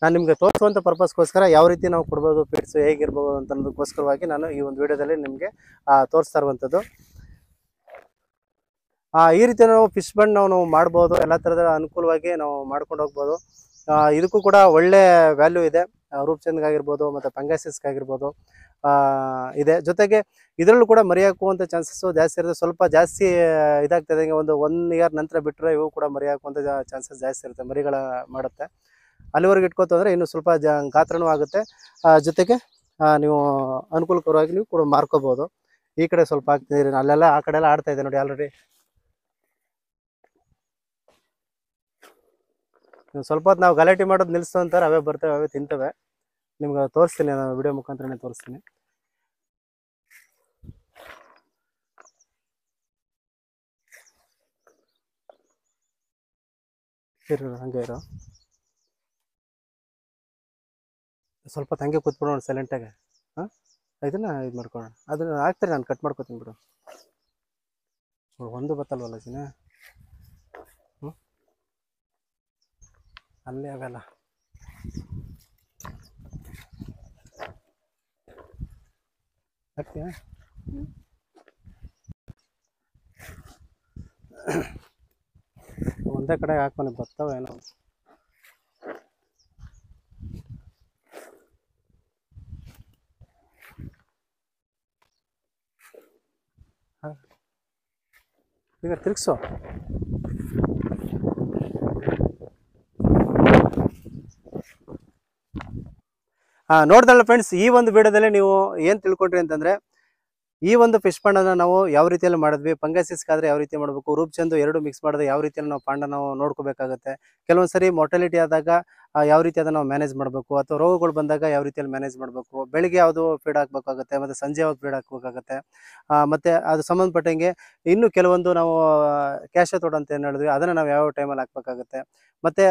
ನಾನು ನಿಮಗೆ ತೋರಿಸುವಂಥ ಪರ್ಪಸ್ಗೋಸ್ಕರ ಯಾವ ರೀತಿ ನಾವು ಕೊಡ್ಬೋದು, ಫೀಡ್ಸ್ ಹೇಗಿರ್ಬೋದು ಅಂತ ಅನ್ನೋದಕ್ಕೋಸ್ಕರವಾಗಿ ನಾನು ಈ ಒಂದು ವೀಡಿಯೋದಲ್ಲಿ ನಿಮಗೆ ತೋರಿಸ್ತಾ ಇರುವಂಥದ್ದು. ಈ ರೀತಿ ನಾವು ಫಿಶ್ ಬಂಡ್ ನಾವು ಮಾಡ್ಬೋದು. ಎಲ್ಲ ಥರದ ಅನುಕೂಲವಾಗಿ ನಾವು ಮಾಡ್ಕೊಂಡು ಹೋಗ್ಬೋದು. ಇದಕ್ಕೂ ಕೂಡ ಒಳ್ಳೆ ವ್ಯಾಲ್ಯೂ ಇದೆ. ರೂಪಚಂದ್ಗಾಗಿರ್ಬೋದು ಮತ್ತು ಫಂಗಸಿಸ್ಗಾಗಿರ್ಬೋದು ಇದೆ. ಜೊತೆಗೆ ಇದರಲ್ಲೂ ಕೂಡ ಮರಿ ಹಾಕುವಂಥ ಚಾನ್ಸಸ್ಸು ಜಾಸ್ತಿ ಇರುತ್ತೆ. ಸ್ವಲ್ಪ ಜಾಸ್ತಿ ಇದಾಗ್ತದೆ. ಒಂದು 1 ಇಯರ್ ನಂತರ ಬಿಟ್ಟರೆ ಇವು ಕೂಡ ಮರಿ ಹಾಕುವಂಥ ಚಾನ್ಸಸ್ ಜಾಸ್ತಿ ಇರುತ್ತೆ. ಮರಿಗಳ ಮಾಡುತ್ತೆ. ಅಲ್ಲಿವರೆಗೆ ಇಟ್ಕೋತಂದರೆ ಇನ್ನೂ ಸ್ವಲ್ಪ ಗಾತ್ರನೂ ಆಗುತ್ತೆ. ಜೊತೆಗೆ ನೀವು ಅನುಕೂಲಕರವಾಗಿ ನೀವು ಕೂಡ ಮಾರ್ಕೋಬೋದು. ಈ ಕಡೆ ಸ್ವಲ್ಪ ಹಾಕ್ತಿದ್ದೀರಿ, ಅಲ್ಲೆಲ್ಲ ಆ ಕಡೆ ಎಲ್ಲ ಆಡ್ತಾ ಇದೆ ನೋಡಿ ಆಲ್ರೆಡಿ. ಸ್ವಲ್ಪ ಹೊತ್ತು ನಾವು ಗಲಾಟೆ ಮಾಡೋದು ನಿಲ್ಲಿಸ್ತು ಅಂತಾರೆ, ಅವೇ ಬರ್ತವೆ, ಅವೇ ತಿಂತವೆ. ನಿಮ್ಗೆ ತೋರಿಸ್ತೀನಿ, ನಾನು ವಿಡಿಯೋ ಮುಖಾಂತರನೇ ತೋರಿಸ್ತೀನಿ. ಹಂಗೆ ಇರೋ, ಸ್ವಲ್ಪ ಹಂಗೆ ಕೂತ್ಬಿಡೋಣ ಸೈಲೆಂಟಾಗಿ. ಇದನ್ನ ಇದು ಮಾಡ್ಕೊಳ್ಳೋಣ. ಅದನ್ನ ಹಾಕ್ತಾರೆ, ನಾನು ಕಟ್ ಮಾಡ್ಕೊತೀನಿ ಬಿಡು. ಒಂದು ಬತ್ತಲ್ವಲ್ಲ ಚಿನ್ನ, ಅಲ್ಲೇ ಅವೆಲ್ಲ ಹಾಕ್ತೀಯ. ಒಂದೇ ಕಡೆ ಹಾಕೊಂಡು ಬರ್ತಾವೆ ಏನೋ. ಈಗ ತಿರ್ಗಿಸು. ನೋಡ್ದಲ್ಲ ಫ್ರೆಂಡ್ಸ್, ಈ ಒಂದು ವಿಡಿಯೋದಲ್ಲಿ ನೀವು ಏನು ತಿಳ್ಕೊಂಡ್ರಿ ಅಂತಂದರೆ, ಈ ಒಂದು ಫಿಶ್ ಪಾಂಡನ್ನು ನಾವು ಯಾವ ರೀತಿಯಲ್ಲಿ ಮಾಡಿದ್ವಿ, ಫಂಗಸಿಸ್ಗಾದರೆ ಯಾವ ರೀತಿ ಮಾಡಬೇಕು, ರೂಪ್ಚಂದು ಎರಡು ಮಿಕ್ಸ್ ಮಾಡಿದ್ರೆ ಯಾವ ರೀತಿಯಲ್ಲಿ ನಾವು ಪಾಂಡ ನಾವು ನೋಡ್ಕೋಬೇಕಾಗುತ್ತೆ, ಕೆಲವೊಂದು ಸರಿ ಮೊರ್ಟಾಲಿಟಿ ಆದಾಗ ಯಾವ ರೀತಿ ಅದನ್ನು ನಾವು ಮ್ಯಾನೇಜ್ ಮಾಡಬೇಕು, ಅಥವಾ ರೋಗಗಳು ಬಂದಾಗ ಯಾವ ರೀತಿಯಲ್ಲಿ ಮ್ಯಾನೇಜ್ ಮಾಡಬೇಕು, ಬೆಳಿಗ್ಗೆ ಯಾವುದು ಫೀಡ್ ಹಾಕಬೇಕಾಗುತ್ತೆ, ಮತ್ತು ಸಂಜೆ ಯಾವ್ದು ಫೀಡ್ ಹಾಕಬೇಕಾಗುತ್ತೆ, ಮತ್ತು ಅದು ಸಂಬಂಧಪಟ್ಟಂಗೆ ಇನ್ನೂ ಕೆಲವೊಂದು ನಾವು ಕ್ಯಾಶ ತೋಡ್ ಅಂತ ಏನು ಹೇಳಿದ್ವಿ ಅದನ್ನು ನಾವು ಯಾವ ಟೈಮಲ್ಲಿ ಹಾಕಬೇಕಾಗುತ್ತೆ. ಮತ್ತು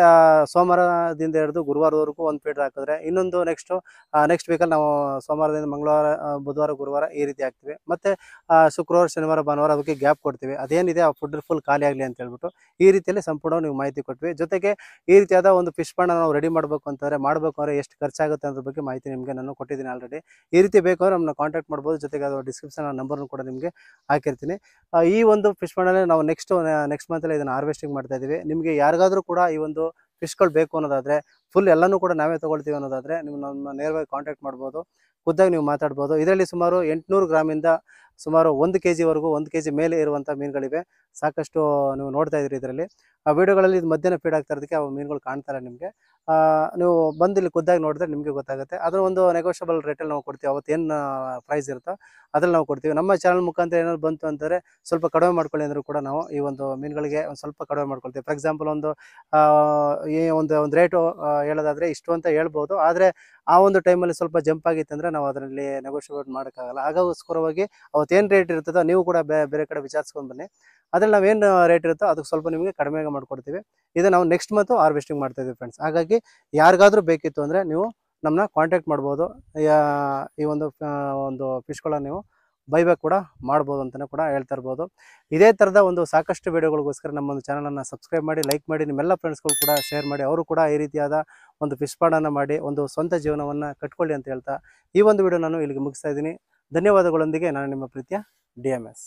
ಸೋಮವಾರದಿಂದ ಹಿಡಿದು ಗುರುವಾರದವರೆಗೂ ಒಂದು ಫೀಡ್ ಹಾಕಿದ್ರೆ, ಇನ್ನೊಂದು ನೆಕ್ಸ್ಟ್ ವೀಕಲ್ಲಿ ನಾವು ಸೋಮವಾರದಿಂದ ಮಂಗಳವಾರ, ಬುಧವಾರ, ಗುರುವಾರ ಈ ರೀತಿ ಹಾಕ್ತೀವಿ. ಮತ್ತು ಶುಕ್ರವಾರ, ಶನಿವಾರ, ಭಾನುವಾರ ಅದಕ್ಕೆ ಗ್ಯಾಪ್ ಕೊಡ್ತೀವಿ. ಅದೇನಿದೆ ಆ ಫುಡ್ ಫುಲ್ ಖಾಲಿ ಆಗಲಿ ಅಂತ ಹೇಳ್ಬಿಟ್ಟು ಈ ರೀತಿಯಲ್ಲಿ ಸಂಪೂರ್ಣ ನೀವು ಮಾಹಿತಿ ಕೊಟ್ವಿ. ಜೊತೆಗೆ ಈ ರೀತಿಯಾದ ಒಂದು ಫಿಶ್ ಪಾಂಡ ನಾವು ರೆಡಿ ಮಾಡಬೇಕು ಅಂದರೆ ಎಷ್ಟು ಖರ್ಚಾಗುತ್ತೆ ಅನ್ನೋದ್ರ ಬಗ್ಗೆ ಮಾಹಿತಿ ನಿಮಗೆ ನಾನು ಕೊಟ್ಟಿದ್ದೀನಿ ಆಲ್ರೆಡಿ. ಈ ರೀತಿ ಬೇಕಾದ್ರೆ ನಮ್ಮನ್ನ ಕಾಂಟ್ಯಾಕ್ಟ್ ಮಾಡ್ಬೋದು. ಜೊತೆಗೆ ಅದು ಡಿಸ್ಕ್ರಿಪ್ಷನ್ ನಂಬರ್ನು ಕೂಡ ನಿಮಗೆ ಹಾಕಿರ್ತೀನಿ. ಈ ಒಂದು ಫಿಶ್ ಪಾಂಡಲ್ಲಿ ನಾವು ನೆಕ್ಸ್ಟ್ ಮಂತಲ್ಲಿ ಇದನ್ನು ಹಾರ್ವೆಸ್ಟಿಂಗ್ ಮಾಡ್ತಾ ಇದ್ದೀವಿ. ನಿಮಗೆ ಯಾರಿಗಾದರೂ ಕೂಡ ಈ ಒಂದು ಫಿಶ್ಗಳು ಬೇಕು ಅನ್ನೋದಾದರೆ, ಫುಲ್ ಎಲ್ಲನೂ ಕೂಡ ನಾವೇ ತೊಗೊಳ್ತೀವಿ ಅನ್ನೋದಾದರೆ, ನೀವು ನಮ್ಮ ನೇರವಾಗಿ ಕಾಂಟ್ಯಾಕ್ಟ್ ಮಾಡ್ಬೋದು, ಖುದ್ದಾಗಿ ನೀವು ಮಾತಾಡ್ಬೋದು. ಇದರಲ್ಲಿ ಸುಮಾರು 800 ಗ್ರಾಮಿಂದ ಸುಮಾರು 1 kg ವರೆಗೂ, 1 kg ಮೇಲೆ ಇರುವಂಥ ಮೀನುಗಳಿವೆ. ಸಾಕಷ್ಟು ನೀವು ನೋಡ್ತಾ ಇದ್ದೀರಿ ಇದರಲ್ಲಿ. ಆ ವಿಡಿಯೋಗಳಲ್ಲಿ ಇದು ಮಧ್ಯಾಹ್ನ ಫೀಡ್ ಆಗ್ತಾ ಇರೋದಕ್ಕೆ ಅವು ಮೀನುಗಳು ಕಾಣ್ತಾರೆ ನಿಮಗೆ. ನೀವು ಬಂದು ಇಲ್ಲಿ ಖುದ್ದಾಗಿ ನೋಡಿದ್ರೆ ನಿಮಗೆ ಗೊತ್ತಾಗುತ್ತೆ. ಅದರ ಒಂದು ನೆಗೋಷಿಯಬಲ್ ರೇಟಲ್ಲಿ ನಾವು ಕೊಡ್ತೀವಿ. ಅವತ್ತೇನು ಪ್ರೈಸ್ ಇರುತ್ತೋ ಅದ್ರಲ್ಲಿ ನಾವು ಕೊಡ್ತೀವಿ. ನಮ್ಮ ಚಾನಲ್ ಮುಖಾಂತರ ಏನಾದ್ರು ಬಂತು ಅಂತಾರೆ ಸ್ವಲ್ಪ ಕಡಿಮೆ ಮಾಡ್ಕೊಳ್ಳಿ ಅಂದರೂ ಕೂಡ ನಾವು ಈ ಒಂದು ಮೀನುಗಳಿಗೆ ಒಂದು ಸ್ವಲ್ಪ ಕಡಿಮೆ ಮಾಡ್ಕೊಳ್ತೀವಿ. ಫಾರ್ ಎಕ್ಸಾಂಪಲ್ ಈ ಒಂದು ರೇಟು ಹೇಳೋದಾದರೆ ಇಷ್ಟು ಅಂತ ಹೇಳ್ಬೋದು. ಆದರೆ ಆ ಒಂದು ಟೈಮಲ್ಲಿ ಸ್ವಲ್ಪ ಜಂಪ್ ಆಗಿತ್ತಂದರೆ ನಾವು ಅದರಲ್ಲಿ ನೆಗೋಷಿಯೇಟ್ ಮಾಡೋಕ್ಕಾಗಲ್ಲ. ಹಾಗೋಸ್ಕರವಾಗಿ ಅವತ್ತೇನು ರೇಟ್ ಇರ್ತದೋ ನೀವು ಕೂಡ ಬೇರೆ ಕಡೆ ವಿಚಾರಿಸ್ಕೊಂಡು ಬನ್ನಿ. ಅದ್ರಲ್ಲಿ ನಾವೇನು ರೇಟ್ ಇರುತ್ತೋ ಅದಕ್ಕೆ ಸ್ವಲ್ಪ ನಿಮಗೆ ಕಡಿಮೆ ಮಾಡಿಕೊಡ್ತೀವಿ. ಇದು ನಾವು ನೆಕ್ಸ್ಟ್ ಮಂತು ಹಾರ್ವೆಸ್ಟಿಂಗ್ ಮಾಡ್ತಾ ಇದ್ದೀವಿ ಫ್ರೆಂಡ್ಸ್. ಹಾಗಾಗಿ ಯಾರಿಗಾದರೂ ಬೇಕಿತ್ತು ಅಂದರೆ ನೀವು ನಮ್ಮನ್ನ ಕಾಂಟ್ಯಾಕ್ಟ್ ಮಾಡ್ಬೋದು. ಈ ಒಂದು ಫಿಶ್ಗಳನ್ನು ನೀವು ಬೈಬ್ಯಾಕ್ ಕೂಡ ಮಾಡ್ಬೋದು ಅಂತಲೇ ಕೂಡ ಹೇಳ್ತಾ ಇರ್ಬೋದು. ಇದೇ ಥರದ ಒಂದು ಸಾಕಷ್ಟು ವಿಡಿಯೋಗಳಿಗೋಸ್ಕರ ನಮ್ಮೊಂದು ಚಾನಲನ್ನು ಸಬ್ಸ್ಕ್ರೈಬ್ ಮಾಡಿ, ಲೈಕ್ ಮಾಡಿ, ನಿಮ್ಮೆಲ್ಲ ಫ್ರೆಂಡ್ಸ್ಗಳು ಕೂಡ ಶೇರ್ ಮಾಡಿ. ಅವರು ಕೂಡ ಈ ರೀತಿಯಾದ ಒಂದು ಫಿಶ್ ಪಾಂಡನ್ನು ಮಾಡಿ ಒಂದು ಸ್ವಂತ ಜೀವನವನ್ನು ಕಟ್ಕೊಳ್ಳಿ ಅಂತ ಹೇಳ್ತಾ ಈ ಒಂದು ವಿಡಿಯೋ ನಾನು ಇಲ್ಲಿಗೆ ಮುಗಿಸ್ತಾ ಇದ್ದೀನಿ. ಧನ್ಯವಾದಗಳೊಂದಿಗೆ ನಾನು ನಿಮ್ಮ ಪ್ರೀತಿಯ DMS.